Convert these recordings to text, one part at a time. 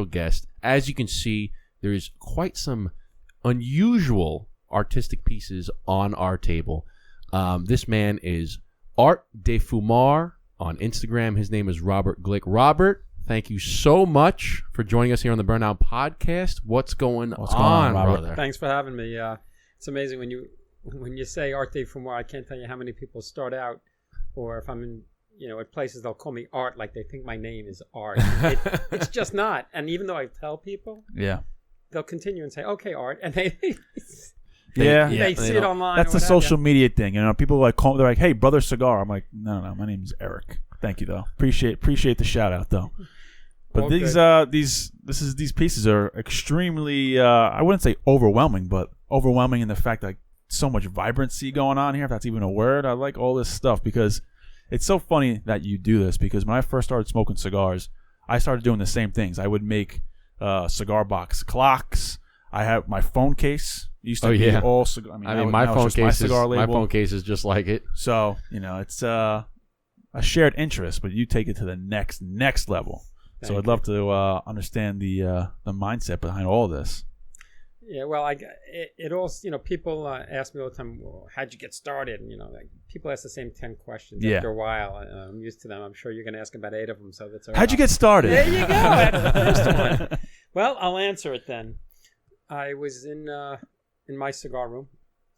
special guest. As you can see, there's quite some unusual artistic pieces on our table. This man is Art de Fumar on Instagram. His name is Robert Glick. Robert, thank you so much for joining us here on the Burnout Podcast. What's going on, brother? Thanks for having me. It's amazing when you say Art de Fumar. I can't tell you how many people start out, or if I'm in at places, they'll call me Art like they think my name is Art. It's just not. And even though I tell people, they'll continue and say, "Okay, Art," and they see it online. That's the social media thing. People like call. They're like, "Hey, brother Cigar." I'm like, "No, my name's Eric." Thank you though. Appreciate the shout out though. But these pieces are extremely I wouldn't say overwhelming, but overwhelming in the fact that so much vibrancy going on here, if that's even a word. I like all this stuff because it's so funny that you do this, because when I first started smoking cigars, I started doing the same things. I would make cigar box clocks. I have my phone case. Used to be all cigar. My phone case is just like it. So it's a shared interest, but you take it to the next level. So I'd love to understand the mindset behind all this. Yeah, well, it all, people ask me all the time, well, how'd you get started? And, people ask the same 10 questions after a while. I'm used to them. I'm sure you're going to ask about 8 of them, so that's all right. How'd you get started? There you go. That's the first one. Well, I'll answer it then. I was in my cigar room.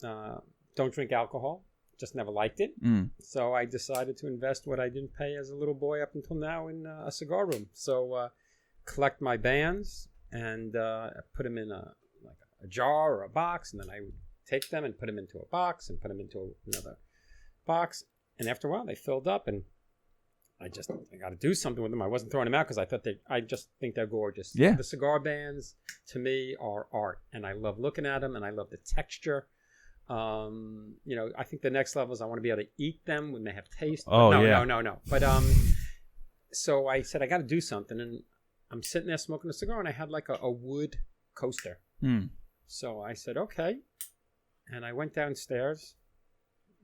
Don't drink alcohol. Just never liked it. So I decided to invest what I didn't pay as a little boy up until now in a cigar room. So collect my bands and put them in a jar or a box, and then I would take them and put them into a box and put them into another box. And after a while, they filled up, and I got to do something with them. I wasn't throwing them out because I just think they're gorgeous. Yeah. The cigar bands to me are art, and I love looking at them, and I love the texture. I think the next level is I want to be able to eat them when they have taste. No. But so I said I got to do something, and I'm sitting there smoking a cigar, and I had like a wood coaster. So I said, okay. And I went downstairs,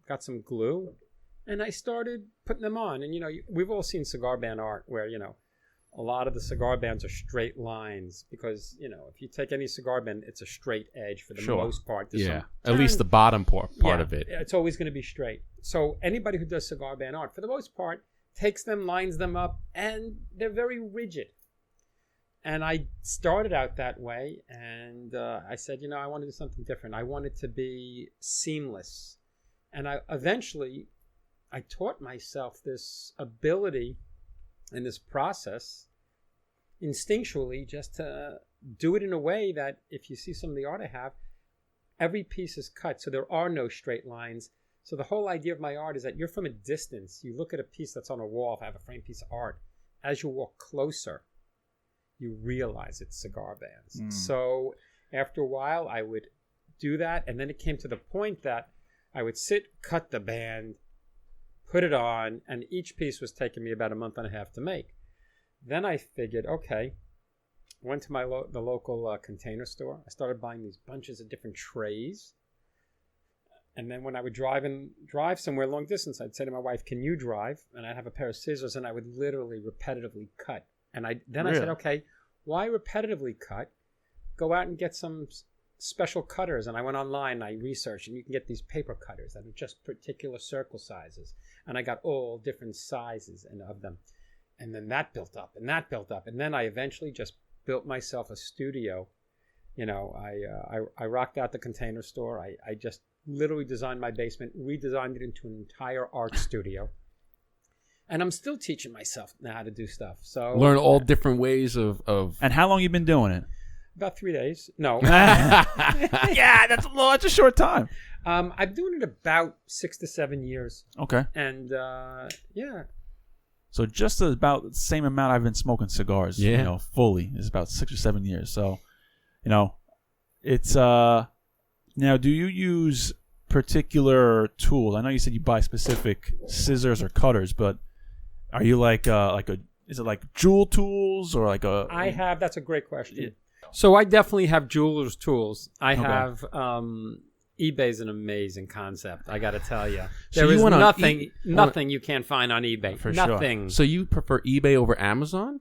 got some glue, and I started putting them on. And, we've all seen cigar band art where, a lot of the cigar bands are straight lines because, if you take any cigar band, it's a straight edge for the most part. At least the bottom part of it. It's always going to be straight. So anybody who does cigar band art, for the most part, takes them, lines them up, and they're very rigid. And I started out that way, and I said, I want to do something different. I want it to be seamless. And I taught myself this ability and this process instinctually just to do it in a way that if you see some of the art I have, every piece is cut, so there are no straight lines. So the whole idea of my art is that you're from a distance. You look at a piece that's on a wall, if I have a framed piece of art, as you walk closer, you realize it's cigar bands. So after a while, I would do that. And then it came to the point that I would sit, cut the band, put it on, and each piece was taking me about a month and a half to make. Then I figured, okay, went to the local container store. I started buying these bunches of different trays. And then when I would drive somewhere long distance, I'd say to my wife, can you drive? And I'd have a pair of scissors, and I would literally repetitively cut. And I said, okay, why repetitively cut? Go out and get some special cutters. And I went online and I researched, and you can get these paper cutters that are just particular circle sizes. And I got all different sizes of them. And then that built up, and that built up. And then I eventually just built myself a studio. I rocked out the container store. I just literally designed my basement, redesigned it into an entire art studio. And I'm still teaching myself now how to do stuff. So learn all different ways of. And how long you been doing it? About 3 days. No. Yeah, that's a short time. I'm doing it about 6 to 7 years. Okay. And yeah. So just about the same amount I've been smoking cigars. Fully is about 6 or 7 years. So, it's now. Do you use particular tools? I know you said you buy specific scissors or cutters, but are you is it like jewel tools or like a? That's a great question. Yeah. So I definitely have jeweler's tools. I have eBay's an amazing concept. I got to tell you, there is nothing you can't find on eBay. For nothing. Sure. So you prefer eBay over Amazon?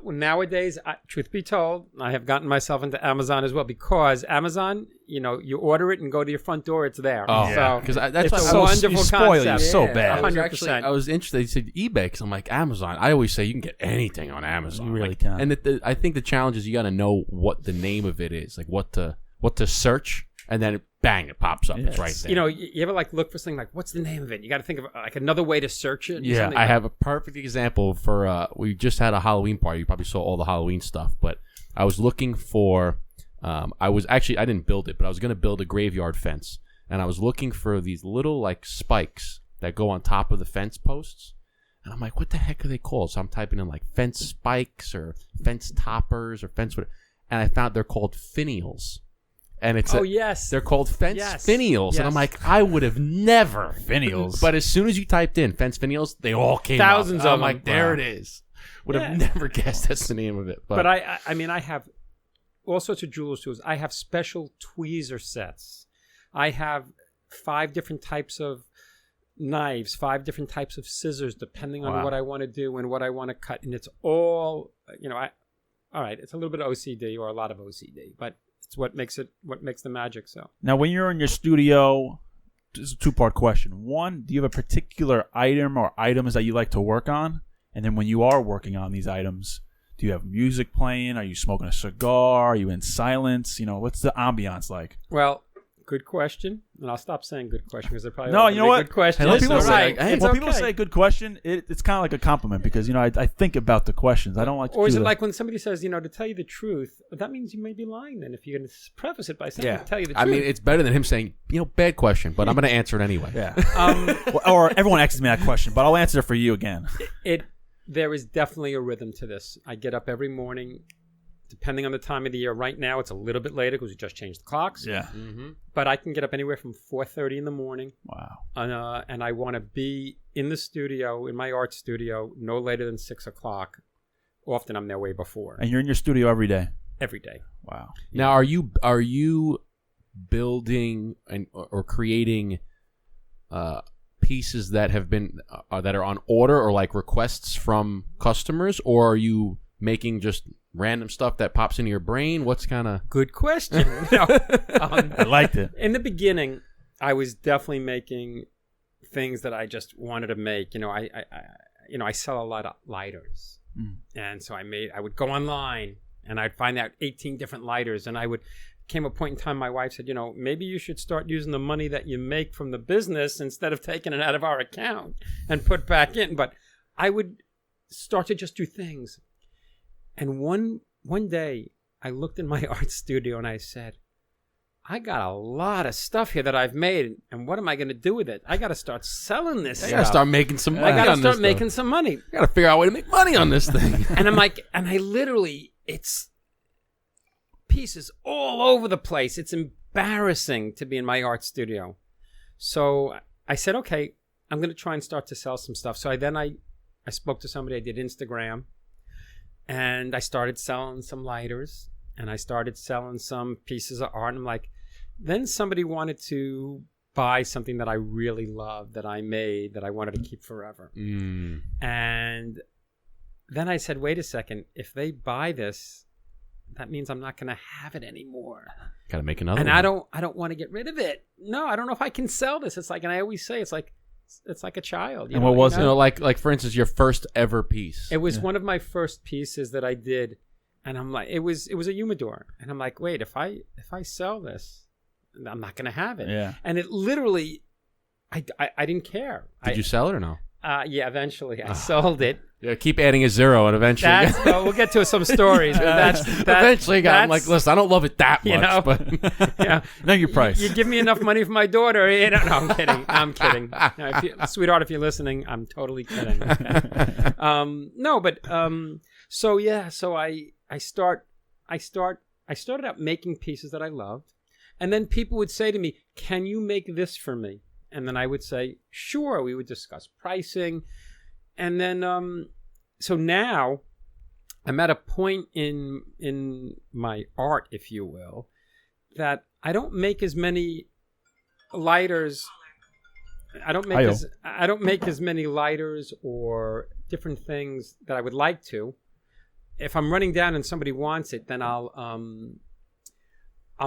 Nowadays, truth be told, I have gotten myself into Amazon as well, because Amazon, you order it and go to your front door, it's there. Oh, so because that's it's why a wonderful spoil you concept. so bad. I I was interested. You said eBay because I'm like Amazon. I always say you can get anything on Amazon. You really Like, can. And I think the challenge is you got to know what the name of it is, like what to search, and then bang, it pops up. It's right there. You ever look for something like, what's the name of it? You got to think of like another way to search it. Yeah, I have a perfect example for. We just had a Halloween party. You probably saw all the Halloween stuff, but I was looking for. I didn't build it, but I was going to build a graveyard fence, and I was looking for these little like spikes that go on top of the fence posts, and I'm like, what the heck are they called? So I'm typing in like fence spikes or fence toppers or fence whatever, and I found they're called finials. And it's yes, they're called fence finials, yes. and I'm like, I would have never Finials. But as soon as you typed in fence finials, they all came Thousands up. of I'm like, them. there Wow. it is. Would have never guessed that's the name of it. But I mean, I have all sorts of jeweler's tools. I have special tweezer sets. I have 5 different types of knives, 5 different types of scissors, depending on what I want to do and what I want to cut. And it's all, all right, it's a little bit of OCD or a lot of OCD, but it's what makes the magic. So Now, when you're in your studio, this is a 2-part question. One, do you have a particular item or items that you like to work on? And then when you are working on these items, do you have music playing? Are you smoking a cigar? Are you in silence? What's the ambiance like? well, good question, and I'll stop saying good question because they're probably No, all you gonna know be what? good questions. When people It's say, all right. It's when okay. people say good question, it's kind of like a compliment because I think about the questions. I don't like to Or is do it the- like when somebody says, to tell you the truth, that means you may be lying then if you're going to preface it by saying, tell you the truth. I mean, it's better than him saying, bad question, but I'm going to answer it anyway. Yeah. Or everyone asks me that question, but I'll answer it for you again. There is definitely a rhythm to this. I get up every morning, depending on the time of the year. Right now, it's a little bit later because we just changed the clocks. Yeah. Mm-hmm. But I can get up anywhere from 4:30 in the morning. Wow. And I want to be in the studio, in my art studio, no later than 6 o'clock. Often I'm there way before. And you're in your studio every day. Every day. Wow. Now, are you building or creating pieces that have been that are on order or like requests from customers, or are you making just random stuff that pops into your brain? What's kind of Good question. I liked it. In the beginning, I was definitely making things that I just wanted to make. I sell a lot of lighters, and so I would go online and I'd find out 18 different lighters, and came a point in time my wife said, maybe you should start using the money that you make from the business instead of taking it out of our account and put back in. But I would start to just do things. And one day I looked in my art studio and I said, I got a lot of stuff here that I've made, and what am I going to do with it? I got to start selling this stuff. I got to start making some money. I got to on start this making stuff. some money. I got to figure out a way to make money on this thing. And I'm like, and I literally, it's pieces all over the place. It's embarrassing to be in my art studio. So I said, okay, I'm going to try and start to sell some stuff. So I spoke to somebody. I did Instagram, and I started selling some lighters, and I started selling some pieces of art. And I'm like, then somebody wanted to buy something that I really loved, that I made, that I wanted to keep forever. And then I said, wait a second, if they buy this, that means I'm not going to have it anymore. Got to make another And one. I don't want to get rid of it. No, I don't know if I can sell this. It's like, and I always say, it's like a child. And what was it? Like for instance, your first ever piece. It was one of my first pieces that I did, and I'm like, it was a humidor, and I'm like, wait, if I sell this, I'm not going to have it. Yeah. And it literally, I didn't care. Did you sell it or no? Yeah, eventually I sold it. Yeah, keep adding a zero, and eventually, We'll get to some stories. But eventually, I'm like, listen, I don't love it that much, but yeah. Know your price. You give me enough money for my daughter. No, I'm kidding. I'm kidding. No, sweetheart, if you're listening, I'm totally kidding. Okay. So I started out making pieces that I loved, and then people would say to me, "Can you make this for me?" And then I would say, "Sure." We would discuss pricing, and then so now I'm at a point in my art, if you will, that I don't make as many lighters. I don't make as many lighters or different things that I would like to. if I'm running down and somebody wants it, then I'll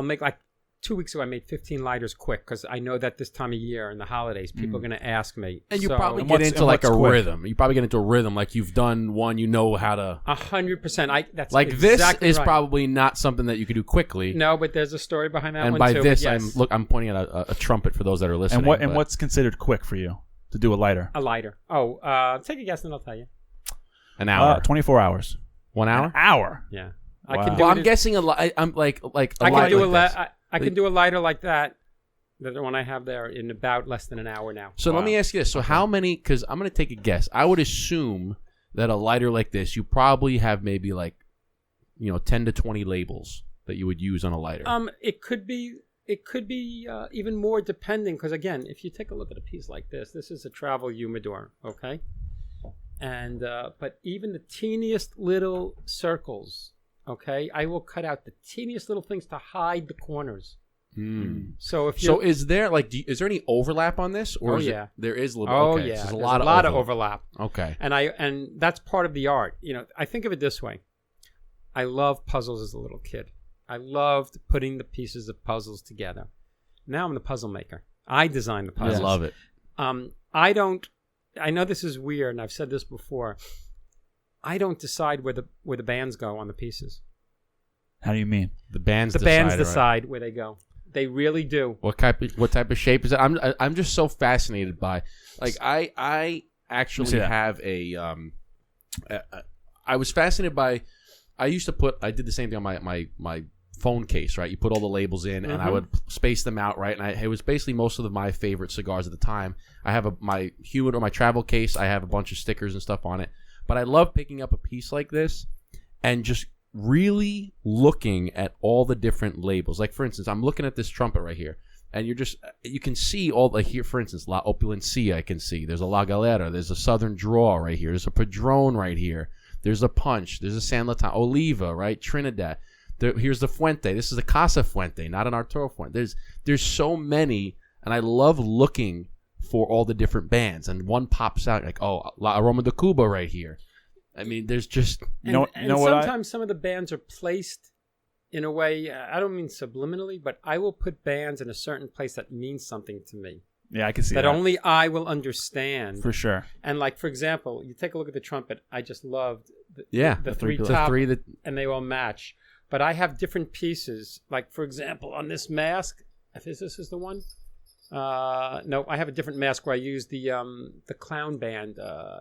make like 2 weeks ago I made 15 lighters quick because I know that this time of year in the holidays people are going to ask me. And you So- probably And get what's- into and like a what's quick? rhythm. You probably get into a rhythm like you've done one. You know how to 100%. That's like exactly this is right. probably not something that you could do quickly. No, but there's a story behind that and one by too. this, but yes, I'm pointing at a trumpet for those that are listening. And but- what's considered quick for you to do a lighter? a lighter. Take a guess and I'll tell you. an hour, 24 hours. 1 hour. An hour. Yeah, Wow. I can do Well, it. I'm guessing I'm like a I can light do like a this. I can do a lighter like that. The one I have there in about less than an hour now. So let me ask you this: so how many? Because I'm going to take a guess. I would assume that a lighter like this, you probably have maybe like, 10 to 20 labels that you would use on a lighter. It could be even more depending because again, if you take a look at a piece like this is a travel humidor, okay, and but even the teeniest little circles, okay, I will cut out the teeniest little things to hide the corners. So if you is there like is there any overlap on this, or Oh, is yeah. there is a little? oh Okay, yeah, so there's there's a lot of overlap. Okay, And that's part of the art. I think of it this way. I loved puzzles as a little kid. I loved putting the pieces of puzzles together. Now I'm the puzzle maker. I design the I puzzles. love it. I know this is weird, and I've said this before. I don't decide where the bands go on the pieces. How do you mean? The bands Bands right? decide where they go. They really do. What type of shape is it? I'm just so fascinated by like I actually see that. have I was fascinated by I did the same thing on my phone case, right? You put all the labels in and I would space them out, right? And it was basically most of my favorite cigars at the time. I have my humidor, my travel case, I have a bunch of stickers and stuff on it. But I love picking up a piece like this and just really looking at all the different labels. Like for instance, I'm looking at this trumpet right here, and you can see all like here, for instance, La Opulencia. I can see there's a La Galera, there's a Southern Draw right here, there's a Padron right here, there's a Punch, there's a San Latano, Oliva, right, Trinidad. Here's the Fuente. This is a Casa Fuente, not an Arturo Fuente. There's so many, and I love looking for all the different bands, and one pops out like, oh, La Aroma de Cuba right here. I mean, there's just And sometimes some of the bands are placed in a way, I don't mean subliminally, but I will put bands in a certain place that means something to me. Yeah, I can see that that. only I will understand. For sure. And like, for example, you take a look at the trumpet. I just loved the three top, that and they all match. But I have different pieces. Like, for example, on this mask, if this is the one. No, I have a different mask where I use the clown band.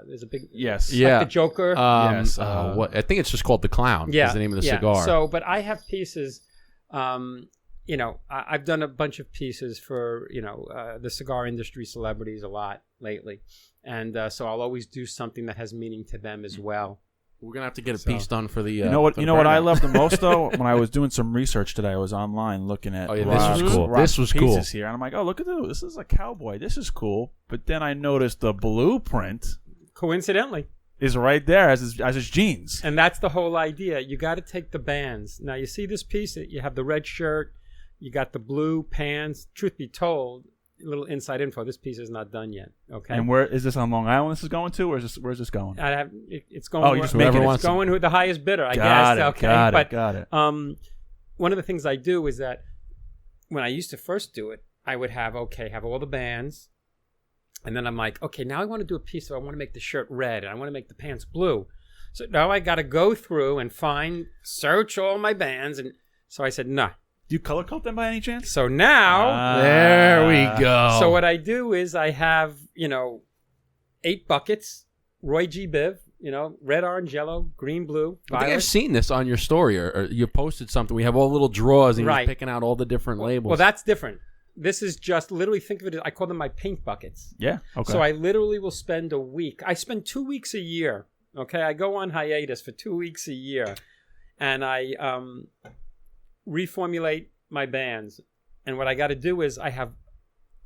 There's a big Yes. Yeah. like the Joker. Yes. What I think it's just called the Clown. Yeah, is the name of the yeah. cigar. So, but I have pieces. I've done a bunch of pieces for the cigar industry celebrities a lot lately, and so I'll always do something that has meaning to them as well. We're gonna have to get a piece done for the. You know what? You know what I love the most though. When I was doing some research today, I was online looking at. Oh, yeah, this was cool. Rob's This was cool. pieces here, and I'm like, oh, look at this. This is a cowboy. This is cool. But then I noticed the blueprint Coincidentally, is right there as his jeans. and that's the whole idea. You got to take the bands. Now you see this piece. You have the red shirt. You got the blue pants. Truth be told, a little inside info. This piece is not done yet. Okay. And where is this on Long Island? This is going to, or where's this going? It's going. Oh, you just making it. It's going with the highest bidder. I Got guess. it. Okay. Got it. One of the things I do is that when I used to first do it, I would have all the bands, and then I'm like, okay, now I want to do a piece. So I want to make the shirt red, and I want to make the pants blue. So now I got to go through and search all my bands, and so I said, nah. Do you color code them by any chance? So now, there we go. so what I do is I have 8 buckets, Roy G. Biv, red, orange, yellow, green, blue, I think I've violet. seen this on your story, or you posted something. We have all little drawers, and you're Right. picking out all the different labels. Well, that's different. This is just literally, think of it as, I call them my paint buckets. Yeah. Okay. So I literally will spend a week. I spend 2 weeks a year. Okay, I go on hiatus for 2 weeks a year, and I reformulate my bands. And what I got to do is I have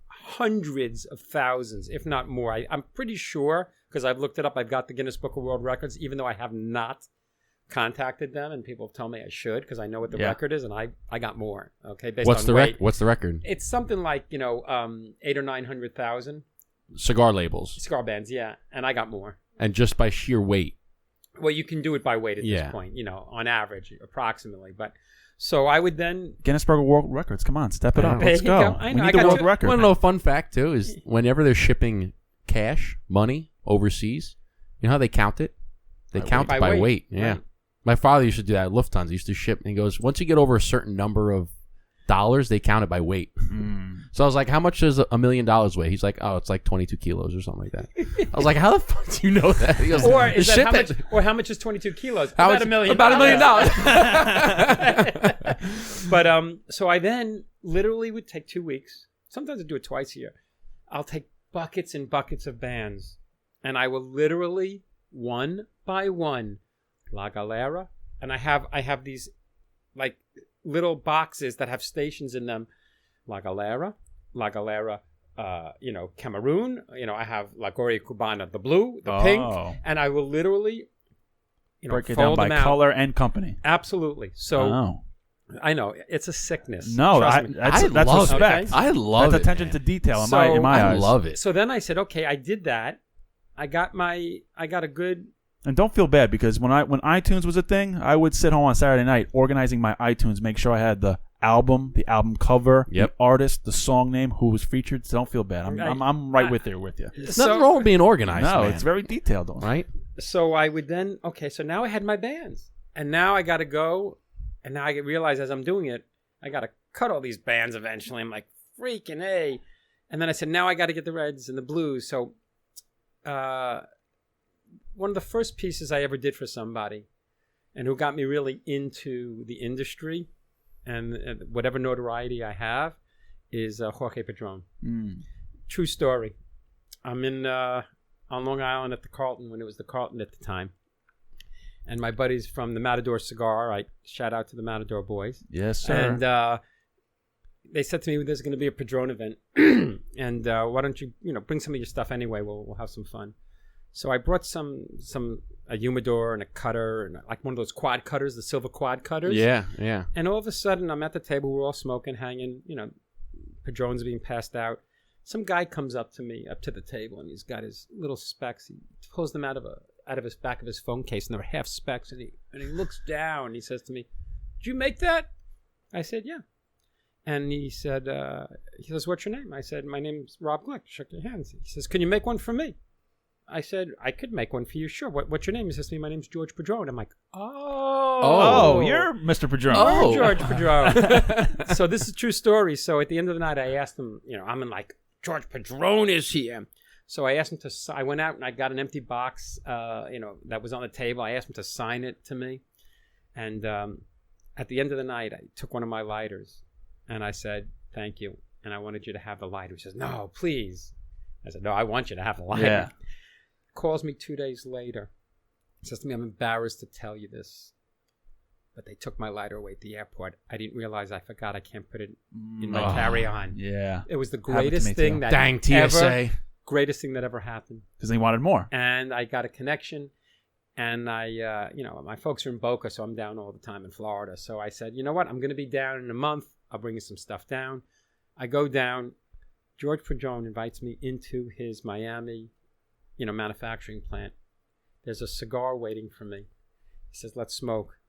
hundreds of thousands, if not more. I'm pretty sure, because I've looked it up. I've got the Guinness Book of World Records, even though I have not contacted them, and people tell me I should because I know what the record is, and I got more. Okay, based What's on the weight. What's the record? It's something like 800,000 or 900,000 Cigar labels, cigar bands, yeah, and I got more. and just by sheer weight. Well, you can do it by weight at this point, on average, approximately. But so I would then Guinness Book of World Records. Come on, step it up. There Let's you go. go. I We know. need I the got world you. record. Want to know a fun fact too? Is whenever they're shipping cash, money overseas, you know how they count it? They count it by weight. Yeah. Right. My father used to do that at Lufthansa. He used to ship, and he goes, once you get over a certain number of dollars, they count it by weight. So I was like, how much does $1 million weigh? He's like, oh, it's like 22 kilos or something like that. I was like, how the fuck do you know that? He goes, or is "The that shit how much is 22 kilos? how About much- $1 million. About $1 million. But so I then literally would take 2 weeks. Sometimes I do it twice a year. I'll take buckets and buckets of bands, and I will literally one by one, La Galera, and I have these like little boxes that have stations in them. La Galera, Cameroon. I have La Gloria Cubana, the blue, the pink, and I will literally, break it down by color and company. Absolutely. So I know it's a sickness. No, Trust me. that's love respect. it. I love that's it. attention to detail in So, my I eyes. love it. So then I said, okay, I did that. I got a good. And don't feel bad because when iTunes was a thing, I would sit home on Saturday night organizing my iTunes, make sure I had the album cover, the artist, the song name, who was featured. So don't feel bad. I'm right with you. There's nothing wrong with being organized. No, man. it's very detailed, though. right. So I would then so now I had my bands, and now I got to go, and now I realize as I'm doing it, I got to cut all these bands eventually. I'm like freaking A, and then I said now I got to get the reds and the blues. So, one of the first pieces I ever did for somebody, and who got me really into the industry, and whatever notoriety I have, is Jorge Padron. True story. I'm in on Long Island at the Carlton when it was the Carlton at the time, and my buddies from the Matador Cigar. I shout out to the Matador boys. Yes, sir. And they said to me, "There's going to be a Padron event, and why don't you bring some of your stuff anyway? We'll have some fun." So I brought a humidor and a cutter and like one of those quad cutters, the silver quad cutters. Yeah. And all of a sudden, I'm at the table. We're all smoking, hanging. Padrons are being passed out. Some guy comes up to me, up to the table, and he's got his little specs. He pulls them out of his back of his phone case, and they're half specs. And he looks down. And he says to me, "Did you make that?" I said, "Yeah." And he said, "What's your name?" I said, "My name's Rob Glick." Shook your hands. He says, "Can you make one for me?" I said, "I could make one for you, sure. What's your name?" He says to me, "My name's George Padron." I'm like, Oh, you're Mr. Padron. Oh, George Padron. So this is a true story. So at the end of the night, I asked him, I'm in like, George Padron is here. So I asked him I went out and I got an empty box, that was on the table. I asked him to sign it to me. And at the end of the night, I took one of my lighters and I said, "Thank you. And I wanted you to have the lighter." He says, "No, please." I said, "No, I want you to have the lighter." Yeah. Calls me 2 days later. Says to me, "I'm embarrassed to tell you this, but they took my lighter away at the airport. I didn't realize I forgot I can't put it in my carry-on." Yeah. It was the Happened to greatest me thing too. that Dang TSA. greatest thing that ever happened. Because they wanted more. And I got a connection, and I, my folks are in Boca, so I'm down all the time in Florida. So I said, "You know what? I'm going to be down in a month. I'll bring you some stuff down." I go down. George Padron invites me into his Miami, manufacturing plant. There's a cigar waiting for me. He says, "Let's smoke."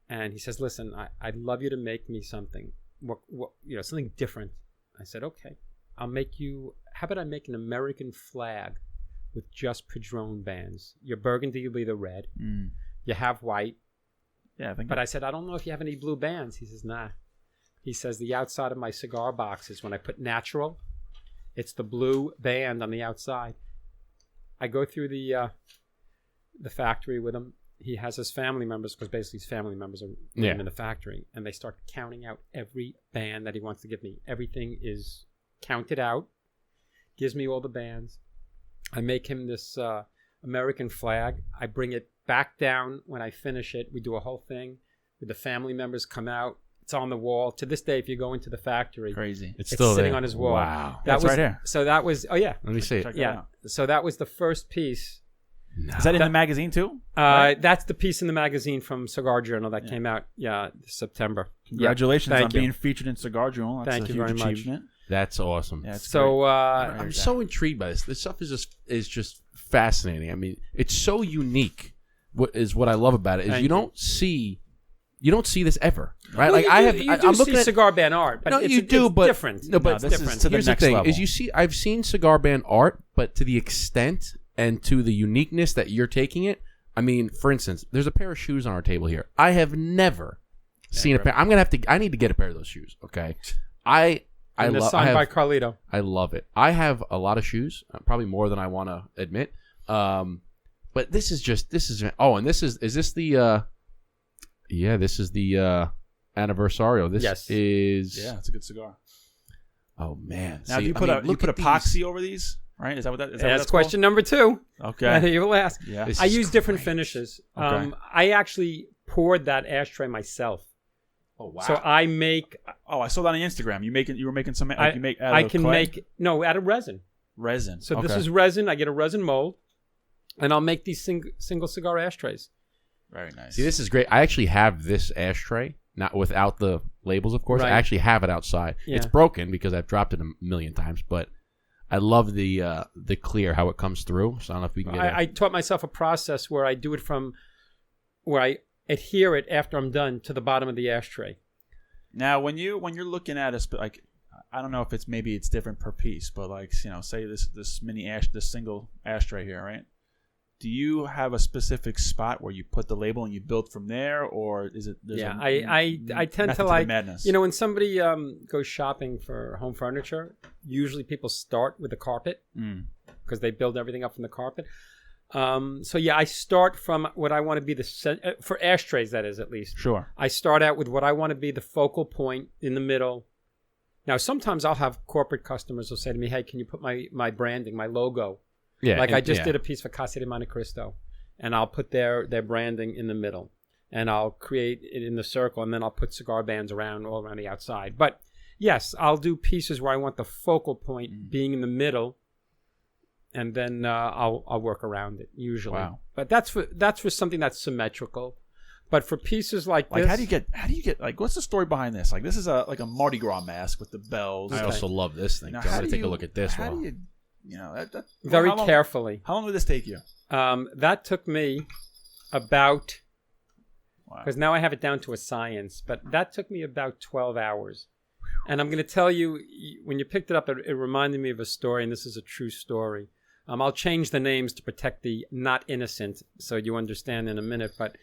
And he says, "Listen, I'd love you to make me something, something different." I said, "Okay, I'll make you. How about I make an American flag with just Padron bands? Your burgundy will be the red. You have white." Yeah, I think. But I said, "I don't know if you have any blue bands." He says, "Nah." He says, "The outside of my cigar boxes, when I put natural, it's the blue band on the outside." I go through the factory with him. He has his family members, because basically his family members are with him in the factory, and they start counting out every band that he wants to give me. Everything is counted out. Gives me all the bands. I make him this American flag. I bring it back down when I finish it. We do a whole thing with the family members come out. It's on the wall. To this day, if you go into the factory, Crazy. It's still sitting there. on his wall. Wow. That's right here. So that was, Let me see it. Check that yeah. out. So that was the first piece. Is that in the magazine too? Right? That's the piece in the magazine from Cigar Journal that came out, September. Congratulations Thank on you. being featured in Cigar Journal. That's Thank a you huge very much. achievement. That's awesome. Yeah, it's So great. I'm Very so intrigued by this. This stuff is just fascinating. I mean, it's so unique what I love about it is Thank you don't see this ever, right? Well, like you do I'm looking see at cigar band art, but no, it's, you do, it's but different. No, but No, this is different. to the here's next the thing: level. is I've seen cigar band art, but to the extent and to the uniqueness that you're taking it. I mean, for instance, there's a pair of shoes on our table here. I have never seen a pair. I need to get a pair of those shoes. Okay, I signed by Carlito. I love it. I have a lot of shoes, probably more than I want to admit. But this is. Oh, and is this the? Yeah, this is the Anniversario. This is. Yeah, it's a good cigar. Oh man! Now, do you put epoxy over these? Right? Is that what that? Is that That's question number 2. Okay. You will ask. Yeah. I use different finishes. Okay. I actually poured that ashtray myself. Oh wow! So I make. Oh, I saw that on Instagram. You were making some. Like you make out I of can clay? make out of resin. Resin. So okay. this is resin. I get a resin mold, and I'll make these single cigar ashtrays. Very nice. See, this is great. I actually have this ashtray, not without the labels, of course. Right. I actually have it outside. Yeah. It's broken because I've dropped it a million times, but I love the clear, how it comes through. So I don't know if we can get I taught myself a process where I do it from where I adhere it after I'm done to the bottom of the ashtray. Now, when you're looking at like, I don't know if it's different per piece, but like, say this single ashtray here, right? Do you have a specific spot where you put the label and you build from there, or is it? I tend to like madness. When somebody goes shopping for home furniture, usually people start with the carpet because they build everything up from the carpet. So yeah, I start from what I want to be for ashtrays. That is, at least. Sure. I start out with what I want to be the focal point in the middle. Now, sometimes I'll have corporate customers who'll say to me, "Hey, can you put my branding, my logo?" Yeah, like I just did a piece for Casa de Monte Cristo, and I'll put their branding in the middle, and I'll create it in the circle, and then I'll put cigar bands all around the outside. But yes, I'll do pieces where I want the focal point being in the middle, and then I'll work around it usually. Wow. But that's for something that's symmetrical. But for pieces like this, how do you get like, what's the story behind this? Like, this is like a Mardi Gras mask with the bells. I also love this thing. Now, So I'm going to take a look at this How one. do you, very carefully. How long did this take you? That took me about, Wow. because now I have it down to a science, but that took me about 12 hours. And I'm going to tell you, when you picked it up, it reminded me of a story, and this is a true story. I'll change the names to protect the not innocent, so you understand in a minute. But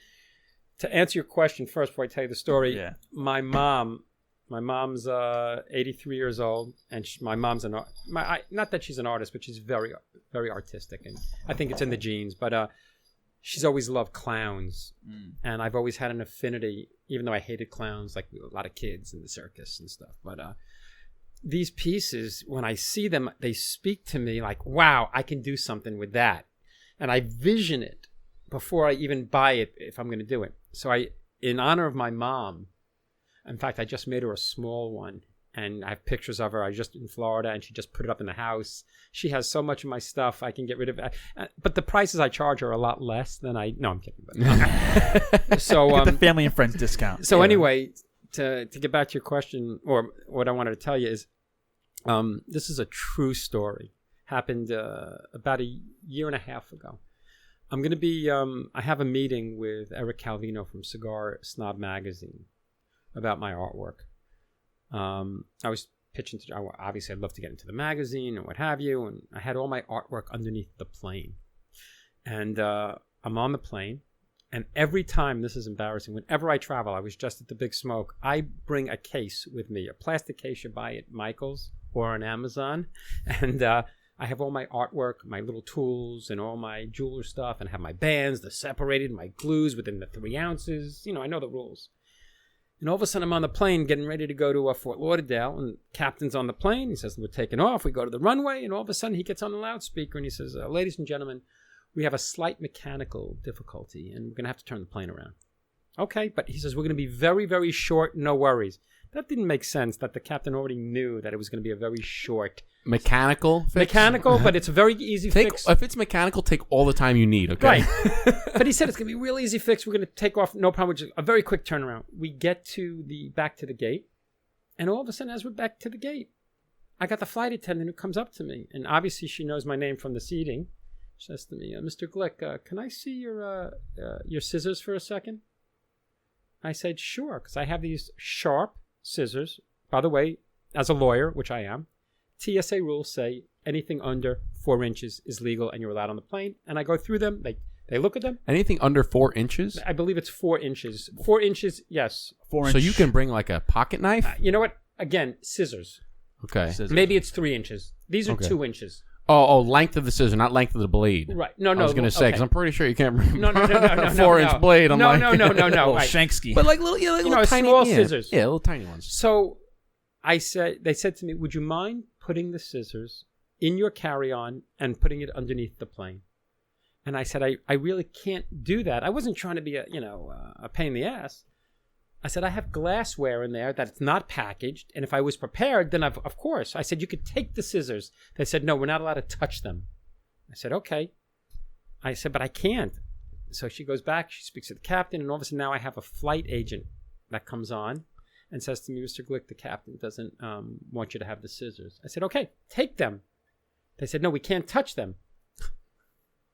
to answer your question first, before I tell you the story, my mom's 83 years old, and my mom's not that she's an artist, but she's very, very artistic, and I think it's in the genes. But she's always loved clowns, and I've always had an affinity, even though I hated clowns, like a lot of kids in the circus and stuff. But these pieces, when I see them, they speak to me like, wow, I can do something with that. And I vision it before I even buy it if I'm going to do it. So in honor of my mom, in fact, I just made her a small one, and I have pictures of her. I just in Florida, and she just put it up in the house. She has so much of my stuff, I can get rid of it. But the prices I charge are a lot less than no, I'm kidding. But, so Get the family and friends discount. So anyway, to get back to your question, or what I wanted to tell you is, this is a true story. Happened about a year and a half ago. I'm going to be, I have a meeting with Eric Calvino from Cigar Snob Magazine about my artwork. I was pitching obviously I'd love to get into the magazine and what have you, and I had all my artwork underneath the plane. And I'm on the plane, and every time, this is embarrassing, whenever I travel, I was just at the Big Smoke, I bring a case with me, a plastic case you buy at Michael's or on Amazon, and I have all my artwork, my little tools, and all my jeweler stuff, and I have my bands, they're separated, my glues within the 3 ounces. I know the rules. And all of a sudden, I'm on the plane getting ready to go to Fort Lauderdale, and the captain's on the plane. He says, we're taking off. We go to the runway, and all of a sudden, he gets on the loudspeaker, and he says, ladies and gentlemen, we have a slight mechanical difficulty, and we're going to have to turn the plane around. Okay, but he says, we're going to be very, very short, no worries. That didn't make sense, that the captain already knew that it was going to be a very short... Mechanical fix? Mechanical, but it's a very easy fix. If it's mechanical, take all the time you need, okay? Right. But he said it's going to be a real easy fix. We're going to take off, no problem, which is a very quick turnaround. We get back to the gate, and all of a sudden, as we're back to the gate, I got the flight attendant who comes up to me, and obviously she knows my name from the seating, She says to me, Mr. Glick, can I see your scissors for a second? I said, sure, because I have these sharp scissors. By the way, as a lawyer, which I am, TSA rules say anything under 4 inches is legal and you're allowed on the plane. And I go through them. They look at them. Anything under 4 inches? I believe it's 4 inches. 4 inches, yes. 4 inch. So you can bring like a pocket knife? You know what? Again, scissors. Okay. Scissors. Maybe it's 3 inches. These are Okay. 2 inches. Oh, length of the scissor, not length of the blade. Right. No. I was going to say, because I'm pretty sure you can't bring No, a 4-inch blade. I'm No. Right. Right. Shanksky. But like little, little tiny small scissors. Yeah, little tiny ones. So they said to me, would you mind putting the scissors in your carry-on and putting it underneath the plane? And I said, I really can't do that. I wasn't trying to be a pain in the ass. I said, I have glassware in there that's not packaged. And if I was prepared, then of course. I said, you could take the scissors. They said, no, we're not allowed to touch them. I said, okay. I said, but I can't. So she goes back, she speaks to the captain, and all of a sudden now I have a flight agent that comes on and says to me, Mr. Glick, the captain doesn't want you to have the scissors. I said, okay, take them. They said, no, we can't touch them.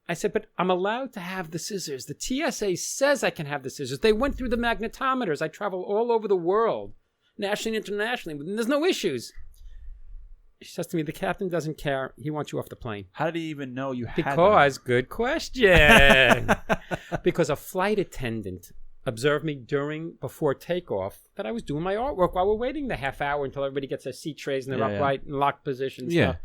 I said, but I'm allowed to have the scissors. The TSA says I can have the scissors. They went through the magnetometers. I travel all over the world, nationally and internationally, and there's no issues. She says to me, the captain doesn't care. He wants you off the plane. How did he even know you had Because, good question. Because a flight attendant observed me before takeoff that I was doing my artwork while we're waiting the half hour until everybody gets their seat trays and they're upright and locked positions. Yeah. Stuff.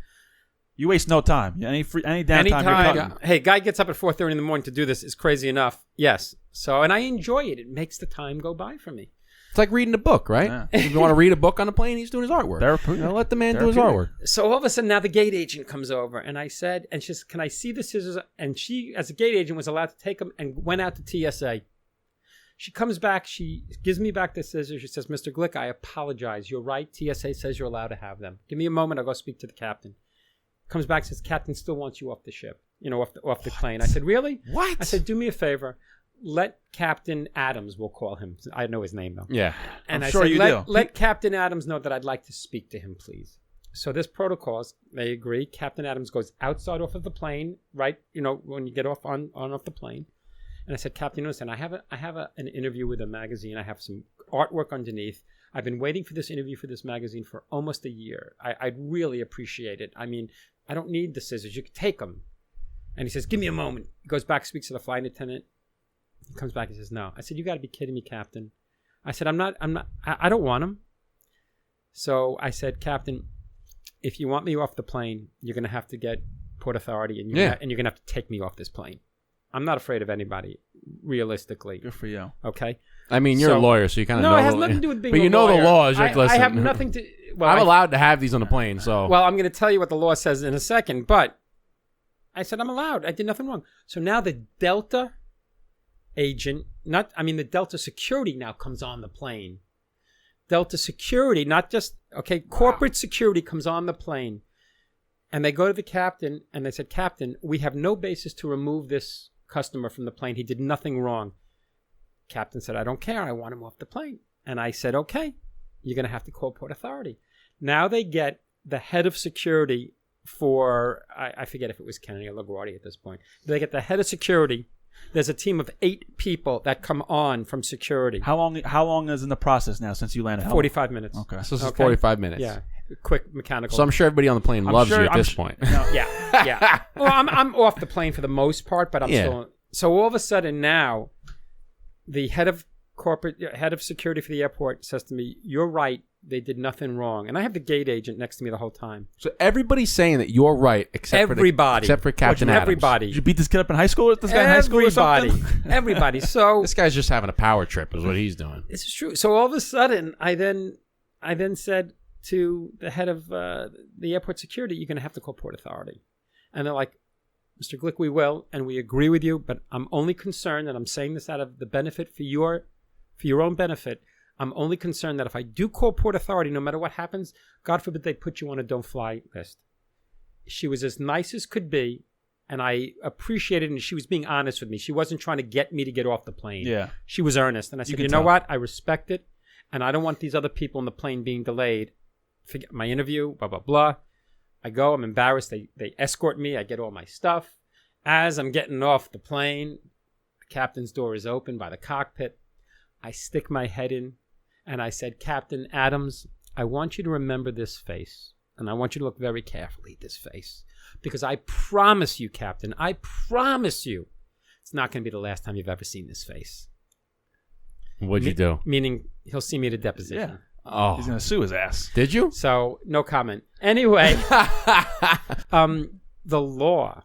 You waste no time. Any downtime Anytime. you're cutting. Hey, guy gets up at 4:30 in the morning to do this is crazy enough. Yes. So, and I enjoy it. It makes the time go by for me. It's like reading a book, right? Yeah. If you want to read a book on the plane, he's doing his artwork. Let the man do his artwork. So all of a sudden now the gate agent comes over and I said, and she says, can I see the scissors? And she, as a gate agent, was allowed to take them and went out to TSA. She comes back. She gives me back the scissors. She says, Mr. Glick, I apologize. You're right. TSA says you're allowed to have them. Give me a moment. I'll go speak to the captain. Comes back, says, Captain still wants you off the ship, off the plane. I said, really? What? I said, do me a favor. Let Captain Adams, we'll call him. I know his name, though. Yeah. And I'm sure you do. Let Captain Adams know that I'd like to speak to him, please. So this protocols, they agree. Captain Adams goes outside off of the plane, right? When you get off off the plane. And I said, Captain, listen, I have an interview with a magazine. I have some artwork underneath. I've been waiting for this interview for this magazine for almost a year. I'd really appreciate it. I mean, I don't need the scissors. You can take them. And he says, give me a moment. He goes back, speaks to the flight attendant. He comes back and says, no. I said, you got to be kidding me, Captain. I said, I don't want them. So I said, Captain, if you want me off the plane, you're going to have to get Port Authority and you're going to have to take me off this plane. I'm not afraid of anybody, realistically. Good for you. Okay? I mean, you're a lawyer, so you kind of know. No, it has nothing to do with being but a you know lawyer. the laws. You're like, listen, I have nothing to... Well, I'm allowed to have these on the plane, so... Well, I'm going to tell you what the law says in a second, but I said I'm allowed. I did nothing wrong. So now the Delta agent, the Delta security now comes on the plane. Delta security, not just... Okay, corporate security comes on the plane. And they go to the captain, and they said, Captain, we have no basis to remove this customer from the plane. He did nothing wrong. Captain said, I don't care. I want him off the plane. And I said, okay, you're going to have to call Port Authority. Now they get the head of security for, I forget if it was Kennedy or LaGuardia at this point. They get the head of security. There's a team of 8 people that come on from security. How long is in the process now since you landed? 45 minutes. Okay. So this is 45 minutes. Yeah. Quick mechanical. So I'm sure everybody on the plane loves you at this point. No. Yeah. Well, I'm off the plane for the most part, but I'm still. So all of a sudden now, the head of security for the airport says to me, "You're right. They did nothing wrong." And I have the gate agent next to me the whole time. So everybody's saying that you're right, except for Captain Adams. Everybody. Did you beat this kid up in high school? This guy in high school or something? Everybody. So This guy's just having a power trip, is what he's doing. this is true. So all of a sudden, I then said to the head of the airport security, "You're going to have to call Port Authority." And they're like, "Mr. Glick, we will, and we agree with you, but I'm only concerned, and I'm saying this out of the benefit for your own benefit, I'm only concerned that if I do call Port Authority, no matter what happens, God forbid they put you on a don't-fly list." She was as nice as could be, and I appreciated it, and she was being honest with me. She wasn't trying to get me to get off the plane. Yeah. She was earnest, and I said, you know tell. what? I respect it, and I don't want these other people on the plane being delayed. Forget my interview, blah, blah, blah. I go, I'm embarrassed. They escort me. I get all my stuff. As I'm getting off the plane, the captain's door is open by the cockpit. I stick my head in, and I said, Captain Adams, I want you to remember this face, and I want you to look very carefully at this face, because I promise you, Captain, I promise you, it's not going to be the last time you've ever seen this face. What'd you do? Meaning, he'll see me at a deposition. Yeah. Oh, He's gonna sue his ass. did you? So, no comment. Anyway, the law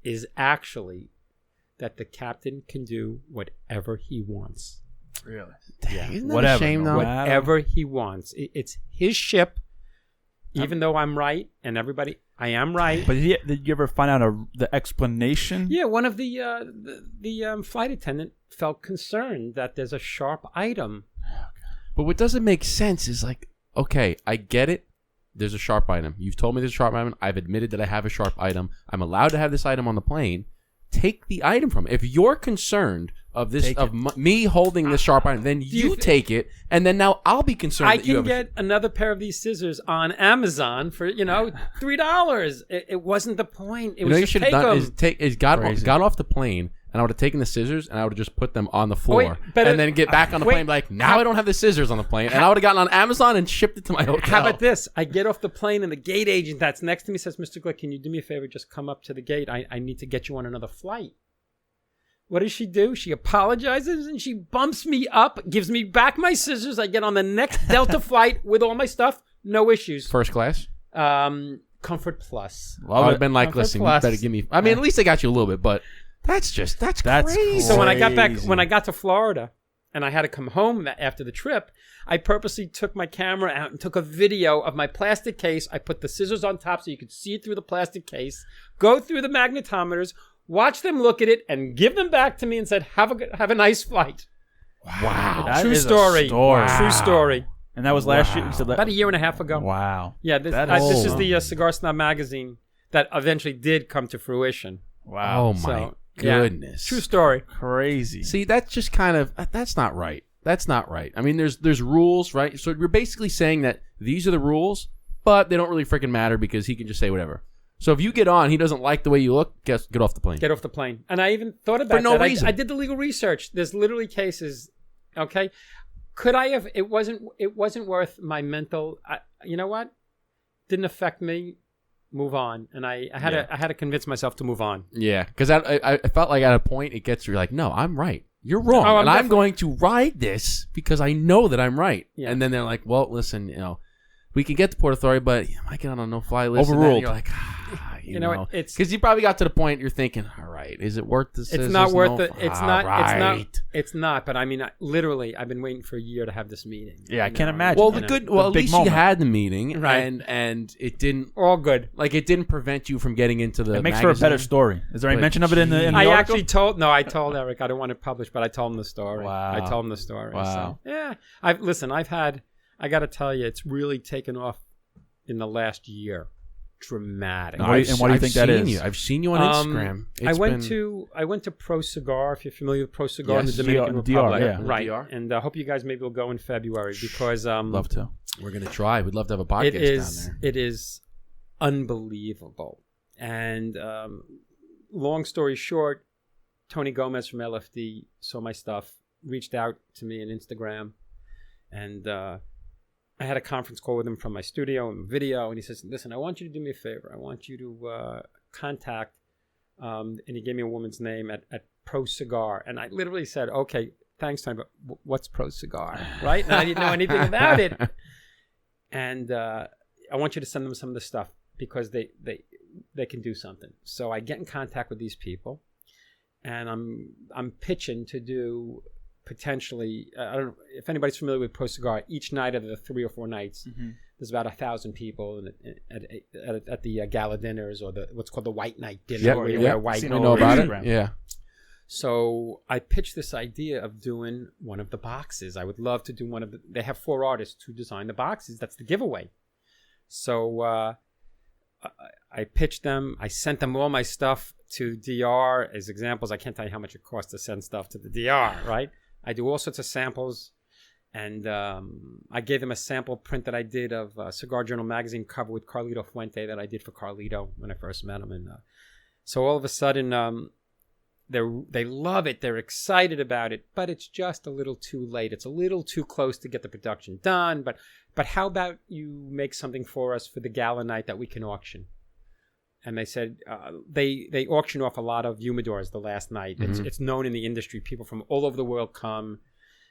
is actually that the captain can do whatever he wants. Really? Dang, isn't that Whatever, a shame, no though? matter. Whatever he wants. It's his ship, even though I'm right, and everybody, I am right. But did you ever find out the explanation? Yeah, one of the flight attendant felt concerned that there's a sharp item. But what doesn't make sense is like, okay, I get it. There's a sharp item. You've told me there's a sharp item. I've admitted that I have a sharp item. I'm allowed to have this item on the plane. Take the item from it. If you're concerned of this, me holding this sharp item, then you take it, and then now I'll be concerned. I that you can have get another pair of these scissors on Amazon for $3. It wasn't the point. It was you just should have done them. is got off the plane, and I would have taken the scissors and I would have just put them on the floor, but and then get back on the plane. Like now I don't have the scissors on the plane, and I would have gotten on Amazon and shipped it to my hotel. How about this? I get off the plane and the gate agent that's next to me says, Mr. Glick, can you do me a favor? Just come up to the gate. I need to get you on another flight. What does she do? She apologizes and she bumps me up, gives me back my scissors. I get on the next Delta flight with all my stuff. No issues. First class? Comfort Plus. Well, I would have been like, Comfort listen, Plus. you better give me... I mean, at least they got you a little bit, but that's crazy. So when I got to Florida and I had to come home after the trip, I purposely took my camera out and took a video of my plastic case. I put the scissors on top so you could see through the plastic case, go through the magnetometers, watch them look at it, and give them back to me and said, have a nice flight. Wow. True story. Wow. True story. And that was last year? You said that? About a year and a half ago. Wow. Yeah, this is the Cigar Snob magazine that eventually did come to fruition. Wow. Oh, my goodness. True story. Crazy. See, that's just kind of... That's not right. That's not right. I mean, there's rules, right? So you're basically saying that these are the rules, but they don't really freaking matter because he can just say whatever. So if you get on, he doesn't like the way you look, get off the plane. Get off the plane. And I even thought about For no that. reason. I did the legal research. There's literally cases, okay? Could I have... It wasn't worth my mental... you know what? Didn't affect me. Move on. And I had to convince myself to move on. Yeah, because I felt like at a point it gets... You're like, no, I'm right. You're wrong. Oh, and I'm going to ride this because I know that I'm right. Yeah. And then they're like, well, listen, we can get to Port Authority, but I might get on a no-fly list. Overruled. And then you're like, you know, it's because you probably got to the point you're thinking, all right, is it worth the scissors? it's not worth it. Right. It's not. But I mean, literally, I've been waiting for a year to have this meeting. Yeah, I can't imagine. Well, The at big least moment. you had the meeting, Right. and it didn't All good. it didn't prevent you from getting into the. It makes magazine. for a better story. Is there any But mention of it in the I article? actually told Eric I don't want it published, but I told him the story. Wow. I told him the story. Wow. So, yeah. I got to tell you, it's really taken off in the last year. Dramatic. And what do you think that is? I've seen you on Instagram. I went to Pro Cigar. If you're familiar with Pro Cigar in the Yes. Dominican DR, Republic, yeah. right? DR. And I hope you guys maybe will go in February because Love to. We're gonna try. We'd love to have a podcast down there. it is unbelievable. And long story short, Tony Gomez from LFD saw my stuff, reached out to me on Instagram, and I had a conference call with him from my studio and video, and he says, listen, I want you to do me a favor. I want you to contact, and he gave me a woman's name at Pro Cigar. And I literally said, okay, thanks, Tony, but what's Pro Cigar, right? And I didn't know anything about it. And I want you to send them some of the stuff because they can do something. So I get in contact with these people, and I'm pitching to do... potentially, I don't know if anybody's familiar with Pro Cigar. Each night of the 3 or 4 nights, there's about 1,000 people at the gala dinners or what's called the white night dinner. Where you wear white. I know about it. Instagram. Yeah. So I pitched this idea of doing one of the boxes. I would love to do one of the. They have 4 artists who design the boxes. That's the giveaway. So I pitched them. I sent them all my stuff to DR as examples. I can't tell you how much it costs to send stuff to the DR, right? I do all sorts of samples, and I gave them a sample print that I did of Cigar Journal magazine cover with Carlito Fuente that I did for Carlito when I first met him. And So all of a sudden, they love it. They're excited about it, but it's just a little too late. It's a little too close to get the production done. But how about you make something for us for the gala night that we can auction? And they said they auction off a lot of humidors the last night. It's known in the industry. People from all over the world come,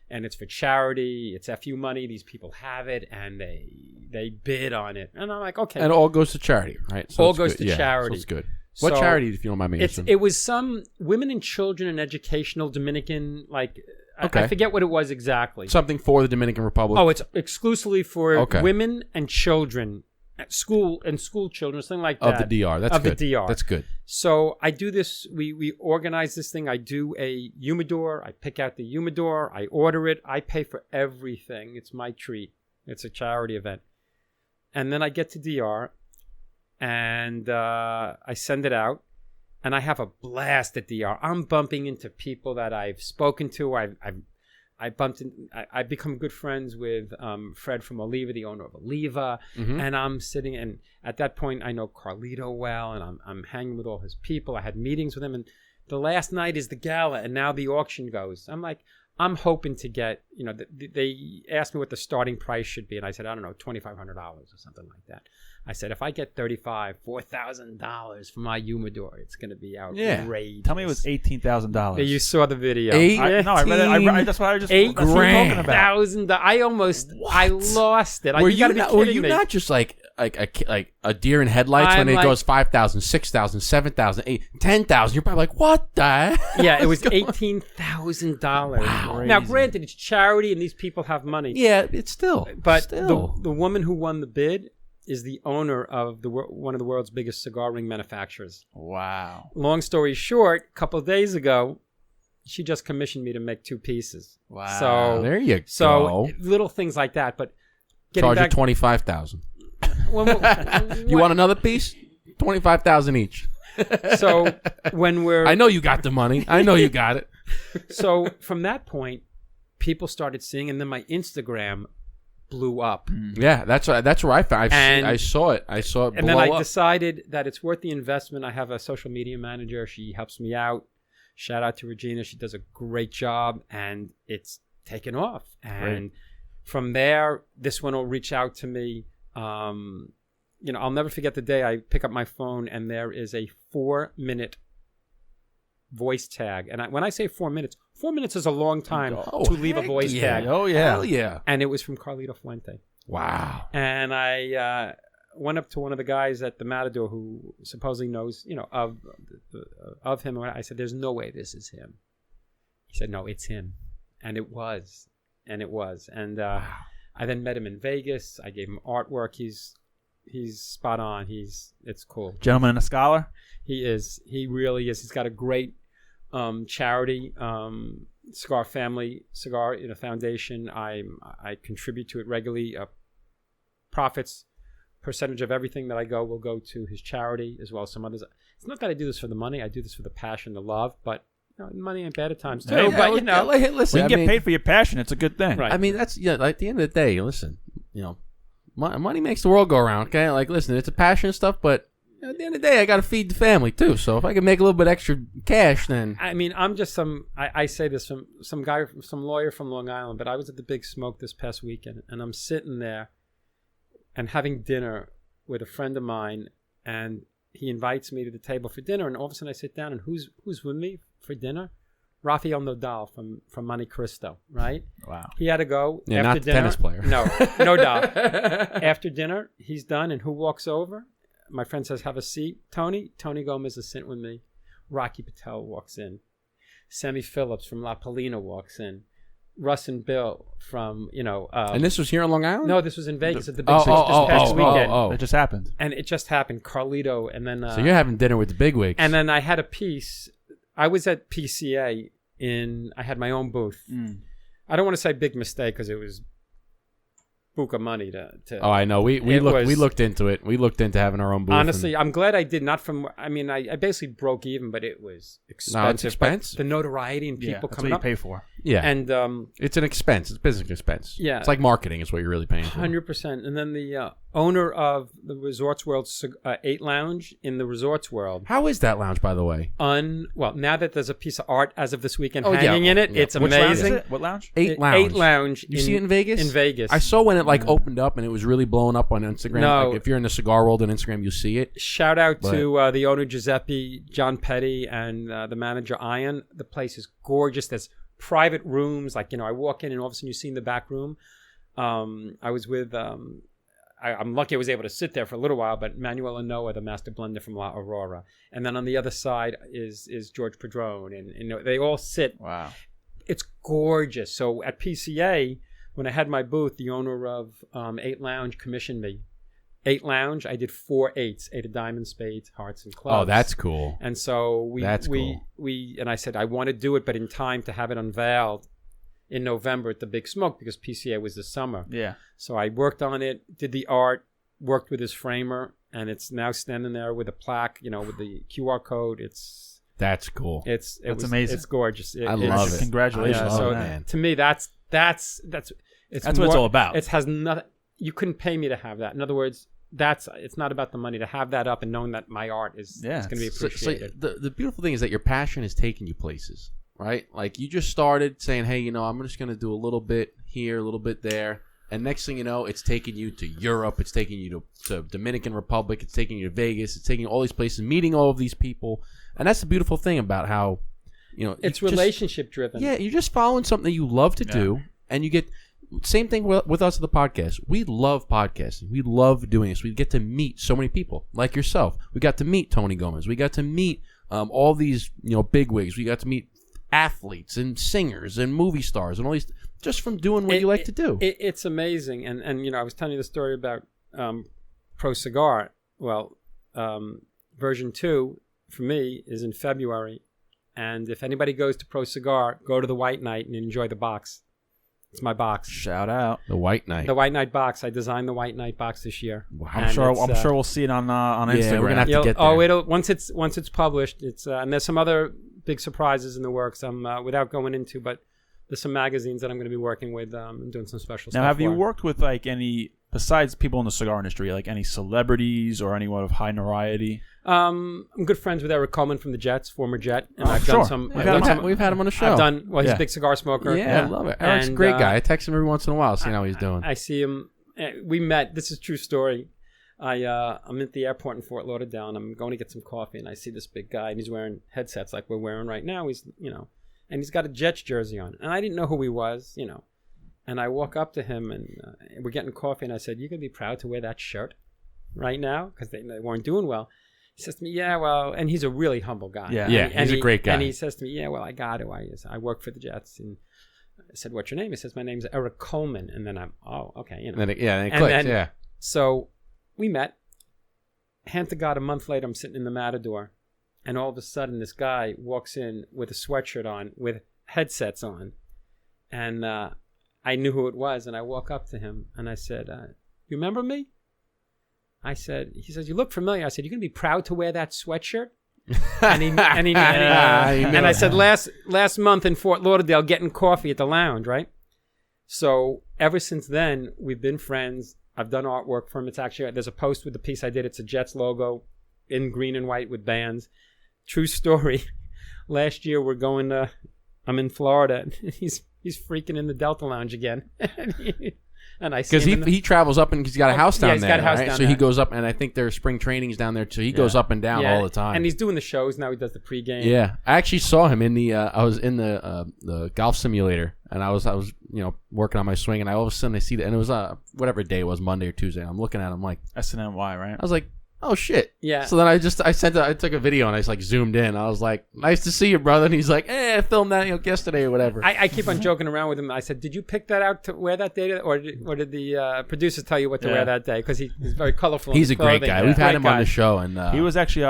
and it's for charity. It's FU money. These people have it, and they bid on it. And I'm like, okay. And it all goes to charity, right? So all it's goes good. to charity. So it's good. What So charity, if you don't mind me asking? it was some women and children and educational Dominican, like, Okay. I forget what it was exactly. Something for the Dominican Republic. Oh, it's exclusively for Okay. women and children, school children, something like that. Of the DR. That's Of good. the DR. That's good. So I do this, we organize this thing. I do a humidor. I pick out the humidor. I order it. I pay for everything. It's my treat. It's a charity event. And then I get to DR and I send it out. And I have a blast at DR. I'm bumping into people that I've spoken to. I become good friends with Fred from Oliva, the owner of Oliva, and I'm sitting. And at that point, I know Carlito well, and I'm hanging with all his people. I had meetings with him, and the last night is the gala, and now the auction goes. I'm like, I'm hoping to get, they asked me what the starting price should be, and I said, I don't know, $2,500 or something like that. I said, if I get $4,000 for my humidor, it's going to be outrageous. Tell me it was $18,000. You saw the video. I read it. That's what I just $8,000. that's what we're talking about. I lost it. Were you you not just like a deer in headlights when it goes 5,000, 6,000, 7,000, 8,000, 10,000? You're probably like, what the? Yeah, it was $18,000. Wow. Now, granted, it's charity and these people have money. Yeah, it's still. But the woman who won the bid is the owner of one of the world's biggest cigar ring manufacturers. Wow. Long story short, a couple of days ago, she just commissioned me to make 2 pieces. Wow. So There you So go. little things like that. But Charge you 25,000. You want another piece? 25,000 each. So when we're I know you got the money. I know you got it. So from that point, people started seeing, and then my Instagram blew up. Yeah, that's where I found. I saw it. I saw it. And then I blow up. decided that it's worth the investment. I have a social media manager. She helps me out. Shout out to Regina. She does a great job, and it's taken off. And from there, this one will reach out to me. I'll never forget the day I pick up my phone and there is a 4-minute voice tag. And when I say 4 minutes, 4 minutes is a long time to leave a voice tag. Oh, yeah. Hell yeah. And it was from Carlito Fuente. Wow. And I went up to one of the guys at the Matador who supposedly knows, of him. And I said, there's no way this is him. He said, no, it's him. And it was. And I then met him in Vegas. I gave him artwork. He's spot on. It's cool. Gentleman and a scholar? He is. He really is. He's got a great charity, Cigar Family Cigar Foundation. I contribute to it regularly. Profits, percentage of everything that I go will go to his charity as well as some others. It's not that I do this for the money. I do this for the passion, the love, but money ain't bad at times too. Hey, but listen, when you get paid for your passion, it's a good thing. Right. I mean, that's at the end of the day, listen, money makes the world go around. Okay, like listen, it's a passion and stuff, but at the end of the day, I got to feed the family too. So if I can make a little bit extra cash, then I mean, I'm just I say this from some guy, some lawyer from Long Island, but I was at the Big Smoke this past weekend, and I'm sitting there and having dinner with a friend of mine, and he invites me to the table for dinner, and all of a sudden I sit down, and who's with me for dinner? Rafael Nadal from Monte Cristo, right? Wow. He had to go yeah, after not the dinner. tennis player. No Nadal. After dinner, he's done, and who walks over? My friend says, have a seat. Tony Gomez is sitting with me. Rocky Patel walks in. Sammy Phillips from La Polina walks in. Russ and Bill from, and this was here in Long Island? No, this was in Vegas at the Big Six this past weekend. It just happened. And it just happened. Carlito, and then... so you're having dinner with the bigwigs. And then I had a piece. I was at PCA I had my own booth. I don't want to say big mistake because it was buka money to oh, I know. We looked into it. We looked into having our own booth. Honestly, I'm glad I did. Not from. I basically broke even, but it was expensive. No, it's expensive. The notoriety and people that's coming what up. you pay for. Yeah. And it's an expense. It's business expense. Yeah. It's like marketing is what you're really paying for. 100%. And then the owner of the Resorts World 8 Lounge in the Resorts World. How is that lounge, by the way? Well, now that there's a piece of art as of this weekend Oh, yeah. hanging in it, Yeah. it's Which lounge is amazing. it? What lounge? 8 Lounge. 8 Lounge. You see it in Vegas? In Vegas. I saw when it like opened up and it was really blowing up on Instagram. No. Like, if you're in the cigar world on Instagram, you see it. Shout out to the owner Giuseppe, John Petty, and the manager Ian. The place is gorgeous. There's private rooms. Like, I walk in and all of a sudden you see in the back room. I was with, I'm lucky I was able to sit there for a little while, but Manuel Anoa, the master blender from La Aurora. And then on the other side is George Padron. And they all sit. Wow. It's gorgeous. So at PCA, when I had my booth, the owner of 8 Lounge commissioned me. 8 Lounge, I did 4 8s, 8 of diamonds, spades, hearts, and clubs. Oh, that's cool. And so and I said I want to do it, but in time to have it unveiled in November at the Big Smoke because PCA was this summer. Yeah. So I worked on it, did the art, worked with his framer, and it's now standing there with a plaque, with the QR code. That's cool. It's amazing. It's gorgeous. I love it. Congratulations. So man. to me, that's what it's all about. It has nothing. You couldn't pay me to have that. In other words, it's not about the money to have that up and knowing that my art is going to be appreciated. So the beautiful thing is that your passion is taking you places, right? Like you just started saying, hey, I'm just going to do a little bit here, a little bit there. And next thing you know, it's taking you to Europe. It's taking you to Dominican Republic. It's taking you to Vegas. It's taking you all these places, meeting all of these people. And that's the beautiful thing about how, it's relationship driven. Yeah, you're just following something you love to do. And you get... Same thing with us at the podcast. We love podcasting. We love doing this. We get to meet so many people like yourself. We got to meet Tony Gomez. We got to meet all these bigwigs. We got to meet athletes and singers and movie stars and all these just from doing what you like to do. It's amazing. And I was telling you the story about Pro Cigar. Well, version 2 for me is in February. And if anybody goes to Pro Cigar, go to the White Night and enjoy the box. It's my box. Shout out the White Night. The White Night box. I designed the White Night box this year. Wow. I'm sure we'll see it on Instagram. Yeah, we're gonna have to get there. It'll once it's published. It's and there's some other big surprises in the works. Without going into, but there's some magazines that I'm going to be working with and doing some special stuff. Now, have you worked with like any besides people in the cigar industry, like any celebrities or anyone of high notoriety? I'm good friends with Eric Coleman from the Jets, former Jet, and I've done some. We've had him on the show. He's a big cigar smoker. Yeah, I love it. Eric's a great guy. I text him every once in a while, seeing how he's doing. I see him. We met. This is a true story. I'm at the airport in Fort Lauderdale, and I'm going to get some coffee, and I see this big guy, and he's wearing headsets like we're wearing right now. He's and he's got a Jets jersey on, and I didn't know who he was, And I walk up to him, and we're getting coffee, and I said, "You can be proud to wear that shirt right now," because they weren't doing well. He says to me, "Yeah, well," and he's a really humble guy. Yeah, he's a great guy. And he says to me, "Yeah, well, I got to. I work for the Jets." And I said, "What's your name?" He says, "My name's Eric Coleman." And then okay, And then it clicks, So we met. Hand to God, a month later, I'm sitting in the Matador, and all of a sudden, this guy walks in with a sweatshirt on, with headsets on, and I knew who it was, and I walk up to him, and I said, "You remember me?" He says, "You look familiar." I said, "You're going to be proud to wear that sweatshirt?" and I said, last month in Fort Lauderdale, getting coffee at the lounge, right? So ever since then, we've been friends. I've done artwork for him. It's actually, there's a post with the piece I did. It's a Jets logo in green and white with bands. True story. Last year, I'm in Florida, and he's freaking in the Delta Lounge again. And I see because he travels up and he's got a house down there. He's got a house right? down So there. he goes up, and I think there's spring trainings down there too. He goes up and down all the time, and he's doing the shows now. He does the pregame. Yeah, I actually saw him in the. I was in the golf simulator, and I was working on my swing, and all of a sudden I see that, and it was whatever day it was, Monday or Tuesday. I'm looking at him like SNNY, right? I was like, oh shit. Yeah. So then I took a video and I just zoomed in. I was like, nice to see you, brother. And he's like, I filmed that yesterday or whatever. I keep on joking around with him. I said, did you pick that out to wear that day, or did the producers tell you what to wear that day? Because he's very colorful. He's a great guy. We've had him on the show, and he was actually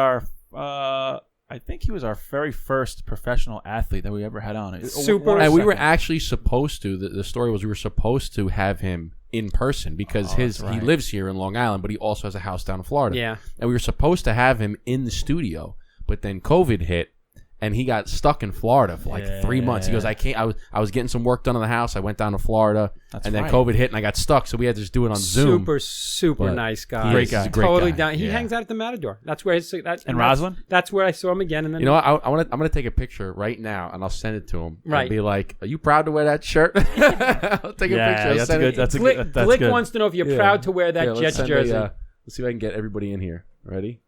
I think he was our very first professional athlete that we ever had on. Super. And we were actually supposed to. The story was we were supposed to have him in person because he lives here in Long Island, but he also has a house down in Florida. Yeah. And we were supposed to have him in the studio, but then COVID hit, and he got stuck in Florida for like 3 months. He goes, I can't. I was getting some work done on the house. I went down to Florida, and then COVID hit, and I got stuck. So we had to just do it on Zoom. Super nice guy. Great guy. Totally guy. down. He hangs out at the Matador. That's where in Roslyn. That's where I saw him again. And then I'm gonna take a picture right now, and I'll send it to him. Right. I'll be like, "Are you proud to wear that shirt?" I'll take a picture. That's good. That's good. Glick wants to know if you're proud to wear that Jets jersey. Let's see if I can get everybody in here. Ready?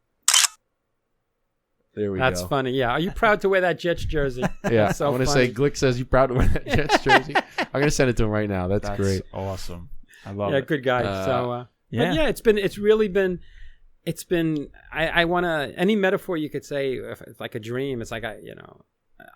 There we go. That's funny. Yeah. Are you proud to wear that Jets jersey? Yeah. So I'm going to say, Glick says you proud to wear that Jets jersry. I'm going to send it to him right now. That's great. Awesome. I love it. Yeah, good guy. But yeah, it's been, I want to, any metaphor you could say, if it's like a dream, it's like,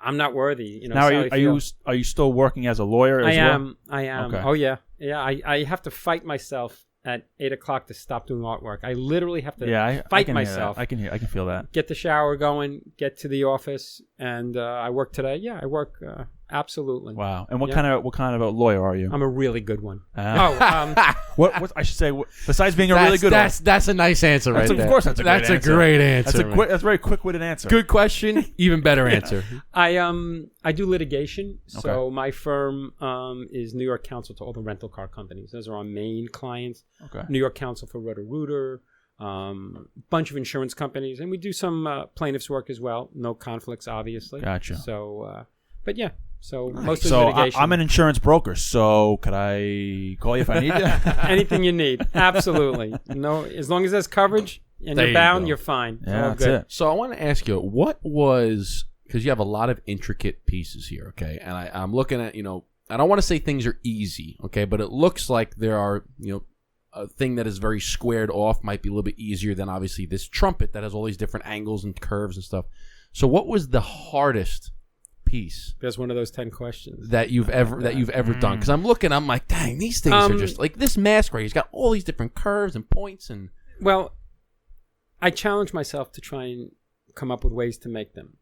I'm not worthy. Now, are you still working as a lawyer as well? I am. Okay. Oh, yeah. Yeah. I have to fight myself at 8:00 to stop doing artwork. I literally have to fight myself. I can feel that. Get the shower going, get to the office, and I work today. Yeah, I work absolutely. Wow. And what kind of a lawyer are you? I'm a really good one. What I should say? Besides being a really good one, that's a nice answer, right there. Of course, that's a great answer. That's a very quick-witted answer. Good question, even better answer. I do litigation. So Okay. my firm is New York counsel to all the rental car companies. Those are our main clients. Okay. New York counsel for Roto-Rooter, bunch of insurance companies, and we do some plaintiffs work as well. No conflicts, obviously. Gotcha. So, but yeah. So Nice. mostly So litigation. I'm an insurance broker. So could I call you if I need you? Anything you need, absolutely. No, as long as there's coverage and There you're you bound, go. you're fine. Yeah, All that's good. it. So I want to ask you, what was, because you have a lot of intricate pieces here, okay? And I'm looking at, I don't want to say things are easy, okay? But it looks like there are, a thing that is very squared off might be a little bit easier than obviously this trumpet that has all these different angles and curves and stuff. So what was the hardest piece That's one of those 10 questions. that you've ever done? Because I'm like, dang, these things are just like this mask right here. He's got all these different curves and points and. Well, I challenge myself to try and come up with ways to make them.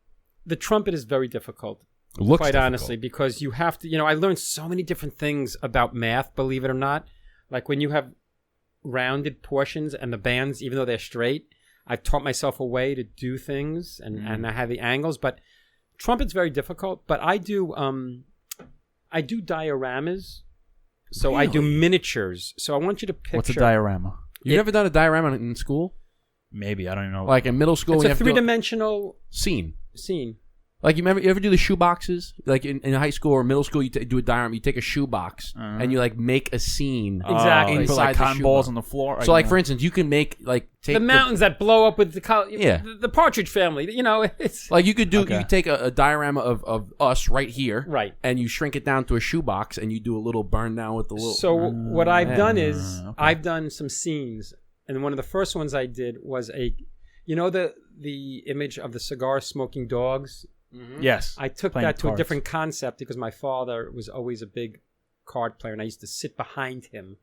The trumpet is very difficult, Looks quite difficult. honestly, because you have to, I learned so many different things about math, believe it or not. Like when you have rounded portions and the bands, even though they're straight, I've taught myself a way to do things and I have the angles, but trumpet's very difficult. But I do dioramas. So I do miniatures. So I want you to picture. What's a diorama? You've never done a diorama in school? Maybe, I don't even know. Like in middle school, It's you a have to do three-dimensional scene. scene. Like you ever do the shoe boxes? Like in high school or middle school, you do a diorama. You take a shoe box and you like make a scene. Exactly. Put Inside like the cotton shoe balls box. on the floor. So like for instance, you can make take The mountains that blow up with Yeah. the Partridge Family. It's like you could do. Okay. You take a diorama of us right here, right. and you shrink it down to a shoe box, and you do a little burn down with the little. So what I've done is okay. I've done some scenes, and one of the first ones I did was the image of the cigar smoking dogs. Yes. I took Playing that to a cards. different concept because my father was always a big card player, and I used to sit behind him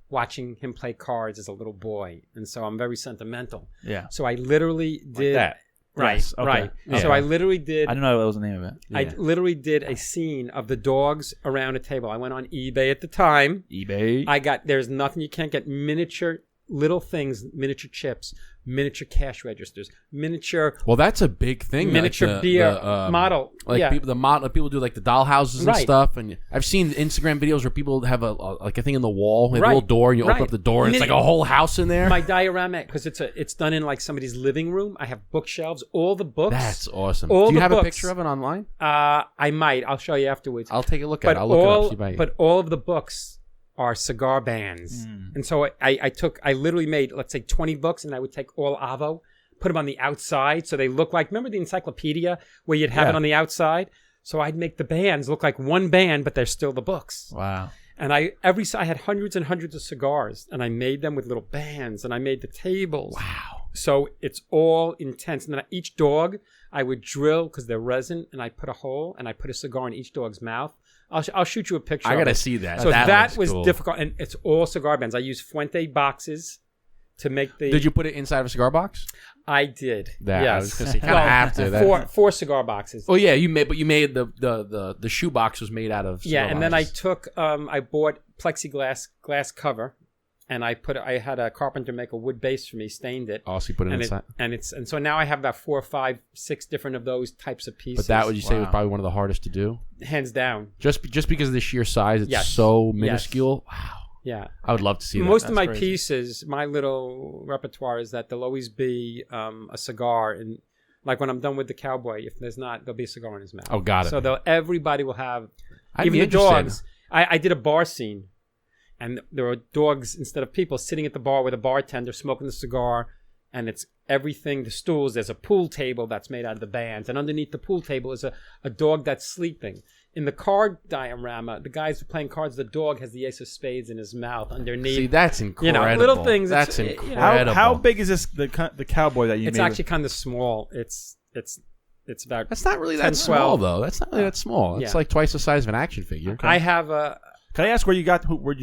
watching him play cards as a little boy, and so I'm very sentimental. Yeah. So I literally did that. right, Yes, okay. right. Yeah. So I literally did. I don't know what was the name of it. I literally did a scene of the dogs around a table. I went on eBay at the time. eBay. There's nothing you can't get. Miniature little things, miniature chips, miniature cash registers, miniature Well, that's a big thing. miniature like beer the, model. Like yeah. people do like the doll houses and Right. stuff, and I've seen Instagram videos where people have like a thing in the wall, like a Right. little door, and you open Right. up the door, and it's like a whole house in there. My diorama, because it's done in like somebody's living room. I have bookshelves, all the books. That's awesome. All Do you the have a books. picture of it online? I might. I'll show you afterwards. I'll take a look at but it. I'll look all, it up. See if I- But all of the books are cigar bands. And so I literally made, let's say 20 books, and I would take all Avo, put them on the outside so they look like, remember the encyclopedia where you'd have it on the outside? So I'd make the bands look like one band, but they're still the books. Wow. And I had hundreds and hundreds of cigars, and I made them with little bands, and I made the tables. wow. So it's all intense. And then each dog, I would drill, because they're resin, and I put a hole, and I put a cigar in each dog's mouth. I'll shoot you a picture. I of gotta it. see that. So that looks was cool. difficult, and it's all cigar bands. I use Fuente boxes to make the. Did you put it inside of a cigar box? I did. That yes. I was gonna say, kind of have to. That. Four cigar boxes. Oh yeah, you made the shoe box was made out of. Yeah, cigar and then I boxes. took I bought plexiglass glass cover, and I had a carpenter make a wood base for me, stained it. Also, you put it inside. And so now I have about 4, 5, 6 different of those types of pieces. But that would you say was probably one of the hardest to do? Hands down. Just because of the sheer size, it's so minuscule. Yes. Wow. Yeah. I would love to see that. Most of my crazy. pieces, my little repertoire is that there'll always be a cigar. And like when I'm done with the cowboy, if there's not, there'll be a cigar in his mouth. Oh, got it. So everybody will have, I'd even be the interested. dogs. I did a bar scene. And there were dogs instead of people sitting at the bar with a bartender smoking the cigar. And it's everything, the stools. There's a pool table that's made out of the bands. And underneath the pool table is a dog that's sleeping. In the card diorama, the guys playing cards, the dog has the ace of spades in his mouth underneath. See, that's incredible. Little things. That's It's, incredible. How big is this? The cowboy that you It's made? actually kind of small. It's about. That's not really 10, that small, 12. though. That's not really that small. It's Yeah. like twice the size of an action figure. I have a. Can I ask where'd you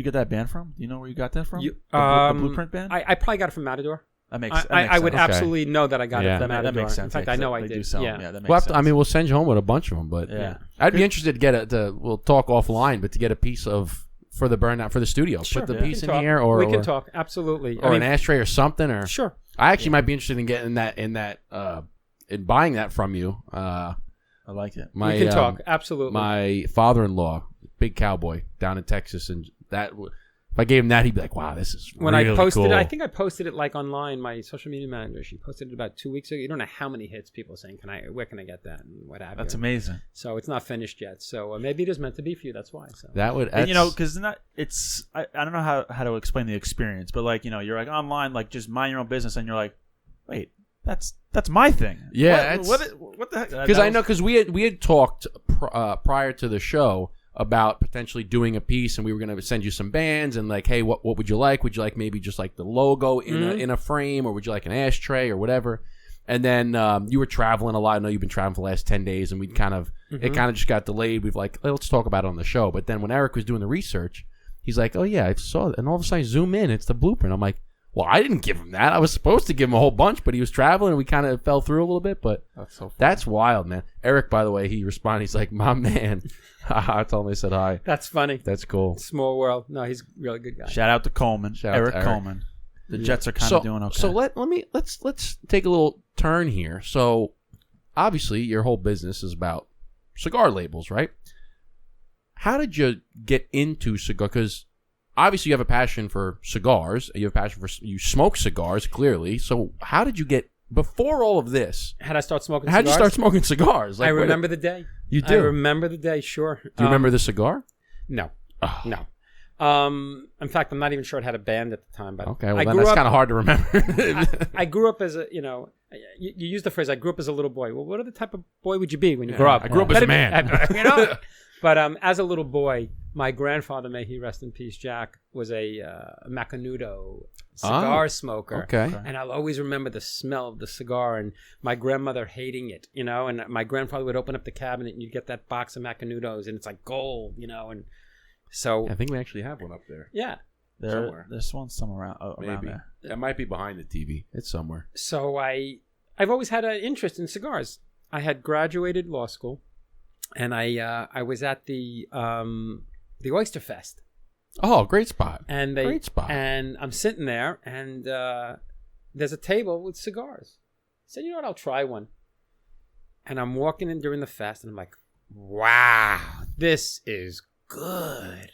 get that band from? Do you know where you got that from? The Blueprint band? I probably got it from Matador. That makes sense. I would Okay. absolutely know that I got it from Matador. That makes sense. In fact, I know I they did. do sell them. Yeah. Yeah, that makes We'll have sense. to, I mean, we'll send you home with a bunch of them, but Yeah. I'd be interested to get we'll talk offline, but to get a piece for the burnout for the studio. Sure. Put the We piece can in talk. here, or we can talk. Absolutely. or an ashtray or something. Or Sure. I actually might be interested in getting in buying that from you. I like it. My we can talk. Absolutely. my father-in-law, big cowboy down in Texas, and if I gave him that, he'd be like, "Wow, this is when really I posted cool." it, I think I posted it like online. My social media manager, she posted it about 2 weeks ago. You don't know how many hits people are saying, where can I get that and what have you. That's amazing. So it's not finished yet. So maybe it is meant to be for you. That's why. So That would, And, because I don't know how to explain the experience, but like you're like online, like just mind your own business, and you're like, wait, that's my thing. Yeah, what the heck? Because we had talked prior to the show about potentially doing a piece, and we were going to send you some bands, and like, hey, what would you like? Would you like maybe just like the logo in a frame, or would you like an ashtray or whatever? And then you were traveling a lot. I know you've been traveling for the last 10 days, and it kind of just got delayed. We've like, let's talk about it on the show. But then when Eric was doing the research, he's like, oh yeah, I saw it, and all of a sudden I zoom in, it's the blueprint. I'm like, well, I didn't give him that. I was supposed to give him a whole bunch, but he was traveling, and we kind of fell through a little bit. But that's wild, man. Eric, by the way, he responded. He's like, my man. I told him I said hi. that's funny. That's cool. Small world. No, he's a really good guy. Shout out to Coleman. Shout out Eric to Eric. Coleman. The Jets are kind of doing okay. So let's take a little turn here. So obviously your whole business is about cigar labels, right? How did you get into cigar? Because obviously you have a passion for cigars. You have a passion you smoke cigars, clearly. So how did you get, before all of this, How'd I start smoking how'd you cigars? start smoking cigars? Like, I remember the day. You do? I remember the day, sure. Do you remember the cigar? No. Oh. No. In fact, I'm not even sure it had a band at the time. But Okay, well I then grew that's up- kind of hard to remember. I grew up as a, you used the phrase, I grew up as a little boy. Well, what other type of boy would you be when you grow up? I grew up as a man. But as a little boy, my grandfather, may he rest in peace, Jack, was a Macanudo cigar smoker. Okay. And I'll always remember the smell of the cigar and my grandmother hating it, and my grandfather would open up the cabinet and you'd get that box of Macanudos and it's like gold, and so, I think we actually have one up there. yeah. Somewhere. There's one somewhere around Maybe. there. It might be behind the TV. It's somewhere. So I've always had an interest in cigars. I had graduated law school, and I was at the Oyster Fest, Oh, great spot. and Great spot. and I'm sitting there, and there's a table with cigars. I said, you know what? I'll try one. And I'm walking in during the fest, and I'm like, wow, this is good.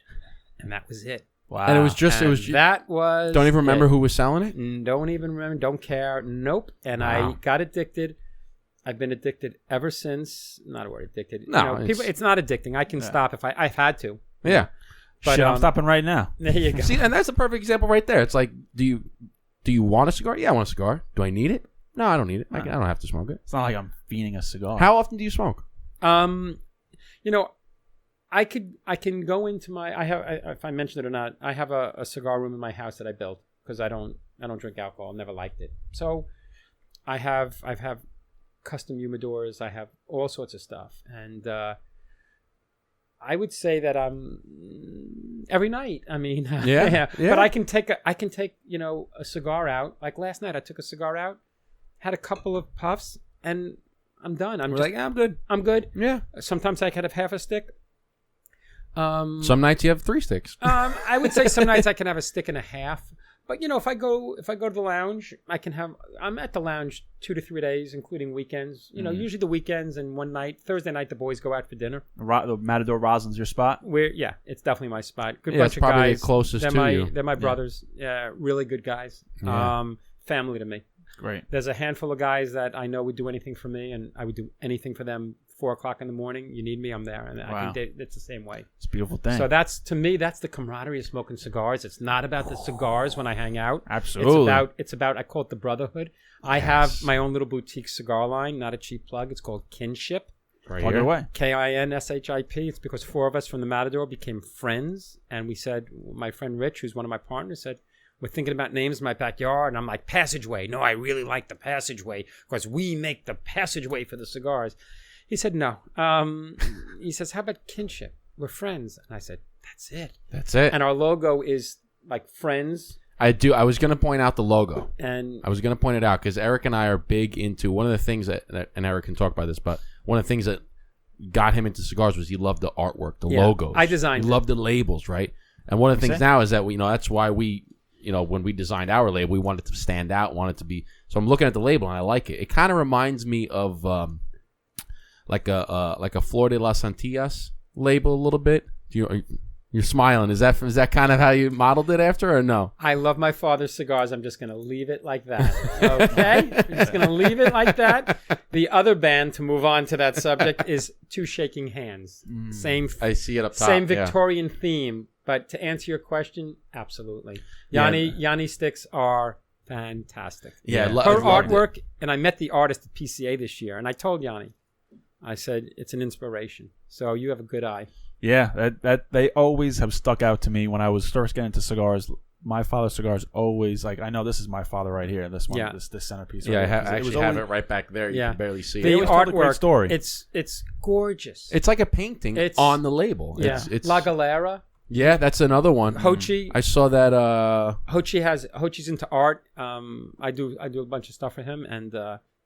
And that was it. Wow. And it was just, That was. don't even remember it. who was selling it? Don't even remember. Don't care. Nope. And Wow. I got addicted. I've been addicted ever since. Not a word addicted. No, it's not addicting. I can stop if I've had to. Yeah. But, Shit, I'm stopping right now. There you go. See, and that's a perfect example right there. It's like, do you want a cigar? Yeah, I want a cigar. Do I need it? No, I don't need it. I don't have to smoke it. It's not like I'm feeding a cigar. How often do you smoke? I can go into my. If I mentioned it or not, I have a cigar room in my house that I built because I don't drink alcohol. Never liked it. So I have custom humidors. I have all sorts of stuff, and I would say that I'm every night. I mean, Yeah. But I can take a cigar out. Like last night, I took a cigar out, had a couple of puffs, and I'm done. I'm good. I'm good. Yeah. Sometimes I could have half a stick. Some nights you have 3 sticks. I would say some nights I can have a stick and a half. But if I go to the lounge, I'm at the lounge 2 to 3 days, including weekends. Usually the weekends and one night, Thursday night, the boys go out for dinner. The Matador Roslin's your spot? It's definitely my spot. Good Yeah, bunch it's of probably guys. the closest to you. They're my brothers. Yeah, really good guys. Yeah. Family to me. Great. There's a handful of guys that I know would do anything for me, and I would do anything for them. 4:00 in the morning, you need me, I'm there, and Wow. I think it's the same way. It's a beautiful thing. So that's the camaraderie of smoking cigars. It's not about the cigars when I hang out. Absolutely. It's about I call it the brotherhood. I have my own little boutique cigar line, not a cheap plug. It's called Kinship. Right Plug it here. away. KINSHIP. It's because 4 of us from the Matador became friends, and we said, my friend Rich, who's one of my partners, said, we're thinking about names in my backyard, and I'm like, Passageway. No, I really like the Passageway because we make the Passageway for the cigars. He said, no. He says, how about Kinship? We're friends. And I said, that's it. That's it. And our logo is like friends. I was going to point out the logo. And I was going to point it out because Eric and I are big into one of the things that and Eric can talk about this, but one of the things that got him into cigars was he loved the artwork, the logos. I designed He it. loved the labels, right? And one of the things now is that that's why we, when we designed our label, we wanted to stand out, wanted to be. So I'm looking at the label and I like it. It kind of reminds me of like a Flor de las Antillas label a little bit. You're smiling. Is that kind of how you modeled it after, or no? I love my father's cigars. I'm just going to leave it like that. Okay? I'm just going to leave it like that. The other band, to move on to that subject, is Two Shaking Hands. Same. I see it up top. Same Victorian theme. But to answer your question, absolutely. Yanni sticks are fantastic. Yeah, her artwork, and I met the artist at PCA this year, and I told Yanni, I said, it's an inspiration. So you have a good eye. Yeah, that they always have stuck out to me when I was first getting into cigars. My father's cigars always, like, I know this is my father right here. This one, this centerpiece. Yeah, right I actually have it right back there. You can barely see the it. Always told a great artwork, story. It's gorgeous. It's like a painting on the label. Yeah, It's La Galera. Yeah, that's another one. Hochi. I saw that. Hochi's into art. I do a bunch of stuff for him, and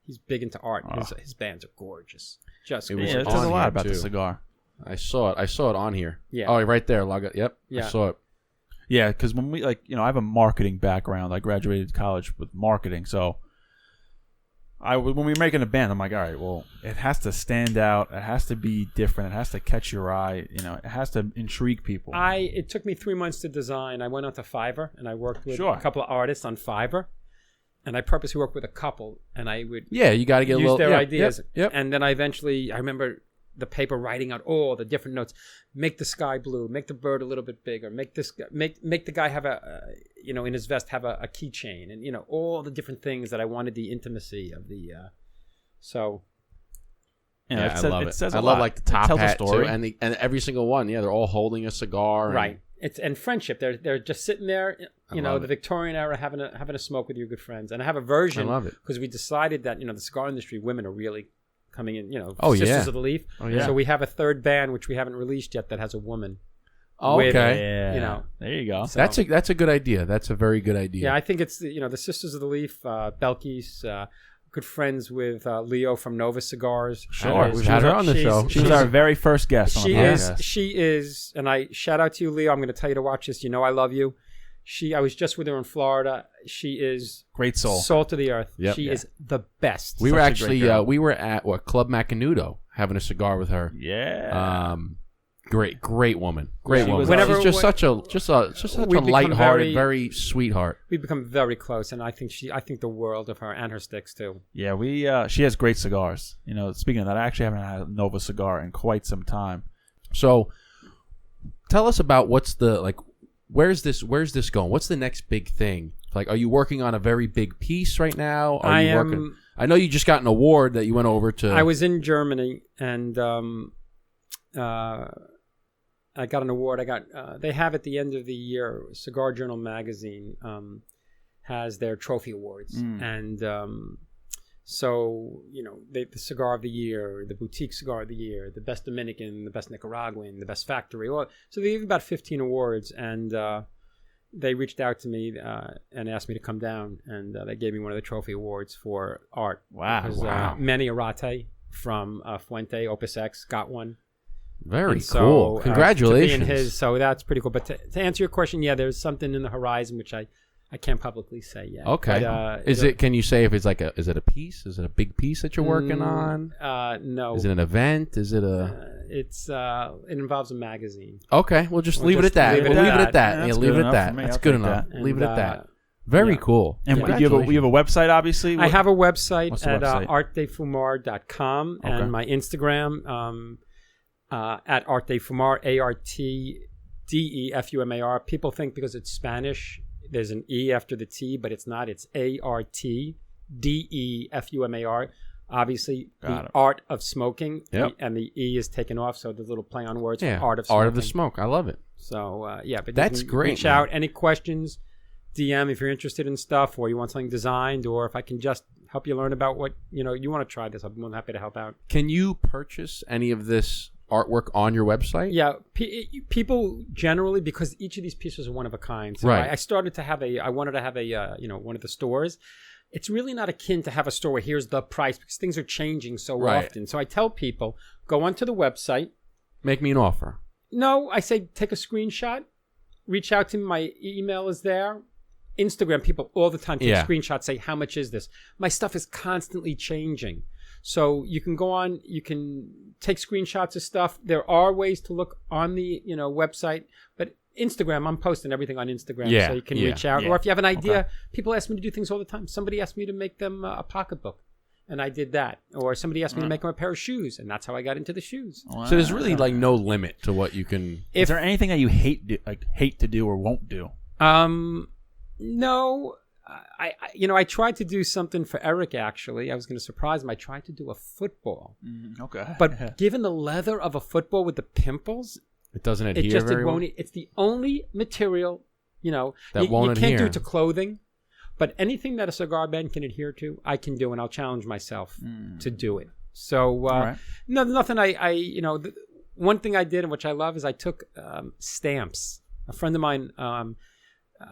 he's big into art. His bands are gorgeous. Just gorgeous. It says a lot about the cigar. I saw it on here. Yeah. Oh, right there. Yep. Yeah. I saw it. Yeah, because when we I have a marketing background. I graduated college with marketing, so when we were making a band, I'm like, all right, well, it has to stand out. It has to be different. It has to catch your eye. It has to intrigue people. It took me 3 months to design. I went onto Fiverr and I worked with a couple of artists on Fiverr, and I purposely worked with a couple, and I would you got to get use a little their ideas. Yep. And then I remember the paper writing out all the different notes. Make the sky blue. Make the bird a little bit bigger. Make the guy have in his vest have a keychain, and all the different things that I wanted, the intimacy of the. So. Yeah, I love it. Says I a love lot. like the top tells a hat story. too, and every single one. Yeah, they're all holding a cigar. Right. And friendship. They're just sitting there, love the it. Victorian era, having a smoke with your good friends. And I have a version. I love it. Because we decided that the cigar industry, women are really coming in. Sisters of the Leaf. Oh yeah. So we have a third band which we haven't released yet that has a woman. Oh, with, okay. Yeah. There you go. So, That's a good idea. That's a very good idea. Yeah, I think it's the Sisters of the Leaf, Belkis, good friends with Leo from Nova Cigars. Sure, we've had her on the show. She was our very first guest on the podcast. She is, and I shout out to you, Leo. I'm going to tell you to watch this. I love you. I was just with her in Florida. She is great soul, salt of the earth. Yep. She is the best. We were actually we were at Club Macanudo having a cigar with her. Yeah. Great woman. Great woman. Whenever, She's just such a lighthearted, very sweetheart. We've become very close, and I think the world of her and her sticks too. Yeah, she has great cigars. Speaking of that, I actually haven't had a Nova cigar in quite some time. So, tell us about where's this going? What's the next big thing? Like, are you working on a very big piece right now? I know you just got an award that you went over to. I was in Germany, and I got an award. They have at the end of the year, Cigar Journal magazine has their trophy awards, and so the cigar of the year, the boutique cigar of the year, the best Dominican, the best Nicaraguan, the best factory. So they gave about 15 awards, and they reached out to me and asked me to come down, and they gave me one of the trophy awards for art. Wow! Because Manny Arate from Fuente Opus X got one. Very And so, cool. to Congratulations. be in his, so that's pretty cool. But to answer your question, yeah, there's something in the horizon which I can't publicly say yet. Okay. But, Can you say if it's like is it a piece? Is it a big piece that you're working on? No. Is it an event? Is it it involves a magazine. Okay, we'll just We'll leave it just at that. leave it We'll at leave it that. at that. Yeah, Yeah, that's leave good it at enough that. for me. That's I'll good take enough. that. Leave it at And, that. Very yeah. cool. And you have Congratulations. a website, obviously. I have a website What's the at website? artdefumar.com Okay. and my Instagram at artdefumar, ARTDEFUMAR. People think because it's Spanish, there's an E after the T, but it's not. It's ARTDEFUMAR. Obviously, Got the it. art of smoking, Yep. and the E is taken off, so there's a little play on words Yeah, for art of smoking. art of the smoke. I love it. So, yeah, but That's you can great, reach man. out. Any questions, DM if you're interested in stuff or you want something designed, or if I can just help you learn about what, you want to try this, I'm more than happy to help out. Can you purchase any of this artwork on your website? Yeah, people generally, because each of these pieces are one of a kind. So Right. I started to have I wanted to have one of the stores. It's really not akin to have a store where here's the price because things are changing so Right. often. So I tell people, go onto the website. Make me an offer. No, I say take a screenshot, reach out to me. My email is there. Instagram people all the time take screenshots, say, how much is this? My stuff is constantly changing. So you can go on, you can take screenshots of stuff. There are ways to look on the website, but Instagram, I'm posting everything on Instagram, so you can reach out. Yeah. Or if you have an idea, people ask me to do things all the time. Somebody asked me to make them a pocketbook, and I did that. Or somebody asked me to make them a pair of shoes, and that's how I got into the shoes. Wow. So there's really like no limit to what you can. Is there anything that you hate to do or won't do? No. I tried to do something for Eric, actually. I was going to surprise him. I tried to do a football. Okay. But given the leather of a football with the pimples, It doesn't adhere it just very it won't. well. It's the only material, That won't you can't do adhere. it to clothing, but anything that a cigar band can adhere to, I can do, and I'll challenge myself to do it. So, right. no, nothing. One thing I did, and which I love, is I took stamps. A friend of mine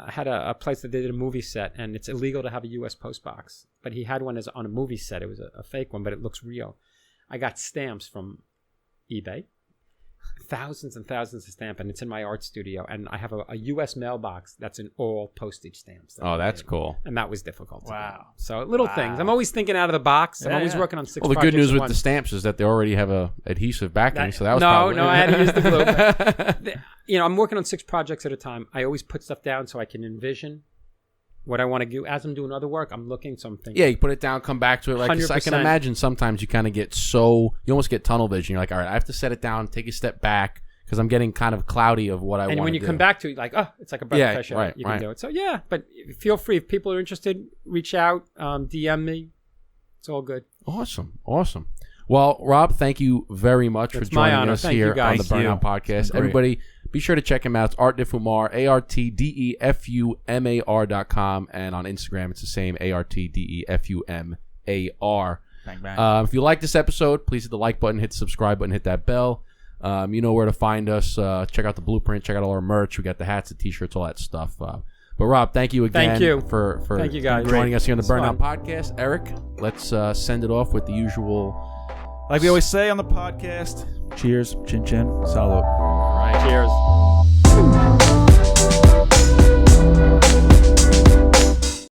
had a place that they did a movie set, and it's illegal to have a U.S. post box, but he had one on a movie set. It was a fake one, but it looks real. I got stamps from eBay, thousands and thousands of stamps, and it's in my art studio, and I have a U.S. mailbox that's in all postage stamps. Oh, that's cool. And that was difficult. Wow. To do. So little things. I'm always thinking out of the box. I'm Yeah, always yeah. working on 6 Well, the good projects news at with once. the stamps is that they already have a adhesive backing, so that was no, probably... I had to use the glue. But, I'm working on 6 projects at a time. I always put stuff down so I can envision what I want to do. As I'm doing other work, I'm looking something. Yeah, you put it down, come back to it. Like 'cause I can 100%. imagine sometimes you kind of get you almost get tunnel vision. You're like, all right, I have to set it down, take a step back, because I'm getting kind of cloudy of what I want to do. And when you come back to it, like, it's like a breath of fresh air. right, You can right. do it. So, yeah, but feel free. If people are interested, reach out, DM me. It's all good. Awesome. Well, Rob, thank you very much for It's my joining honor. us Thank you, here on guys. the Thank you. Burnout Podcast. Great. Everybody, be sure to check him out. It's Art de Fumar, ARTDEFUMAR.com, and on Instagram, it's the same, ARTDEFUMAR. Bang, bang. If you like this episode, please hit the like button, hit the subscribe button, hit that bell. You know where to find us. Check out the blueprint. Check out all our merch. We got the hats, the t-shirts, all that stuff. But Rob, thank you again. Thank you. for Thank you, guys. joining Great. us here on the It's Burnout fun. Podcast. Eric, let's send it off with the usual. Like we always say on the podcast, cheers, chin chin, salud. All right. Cheers.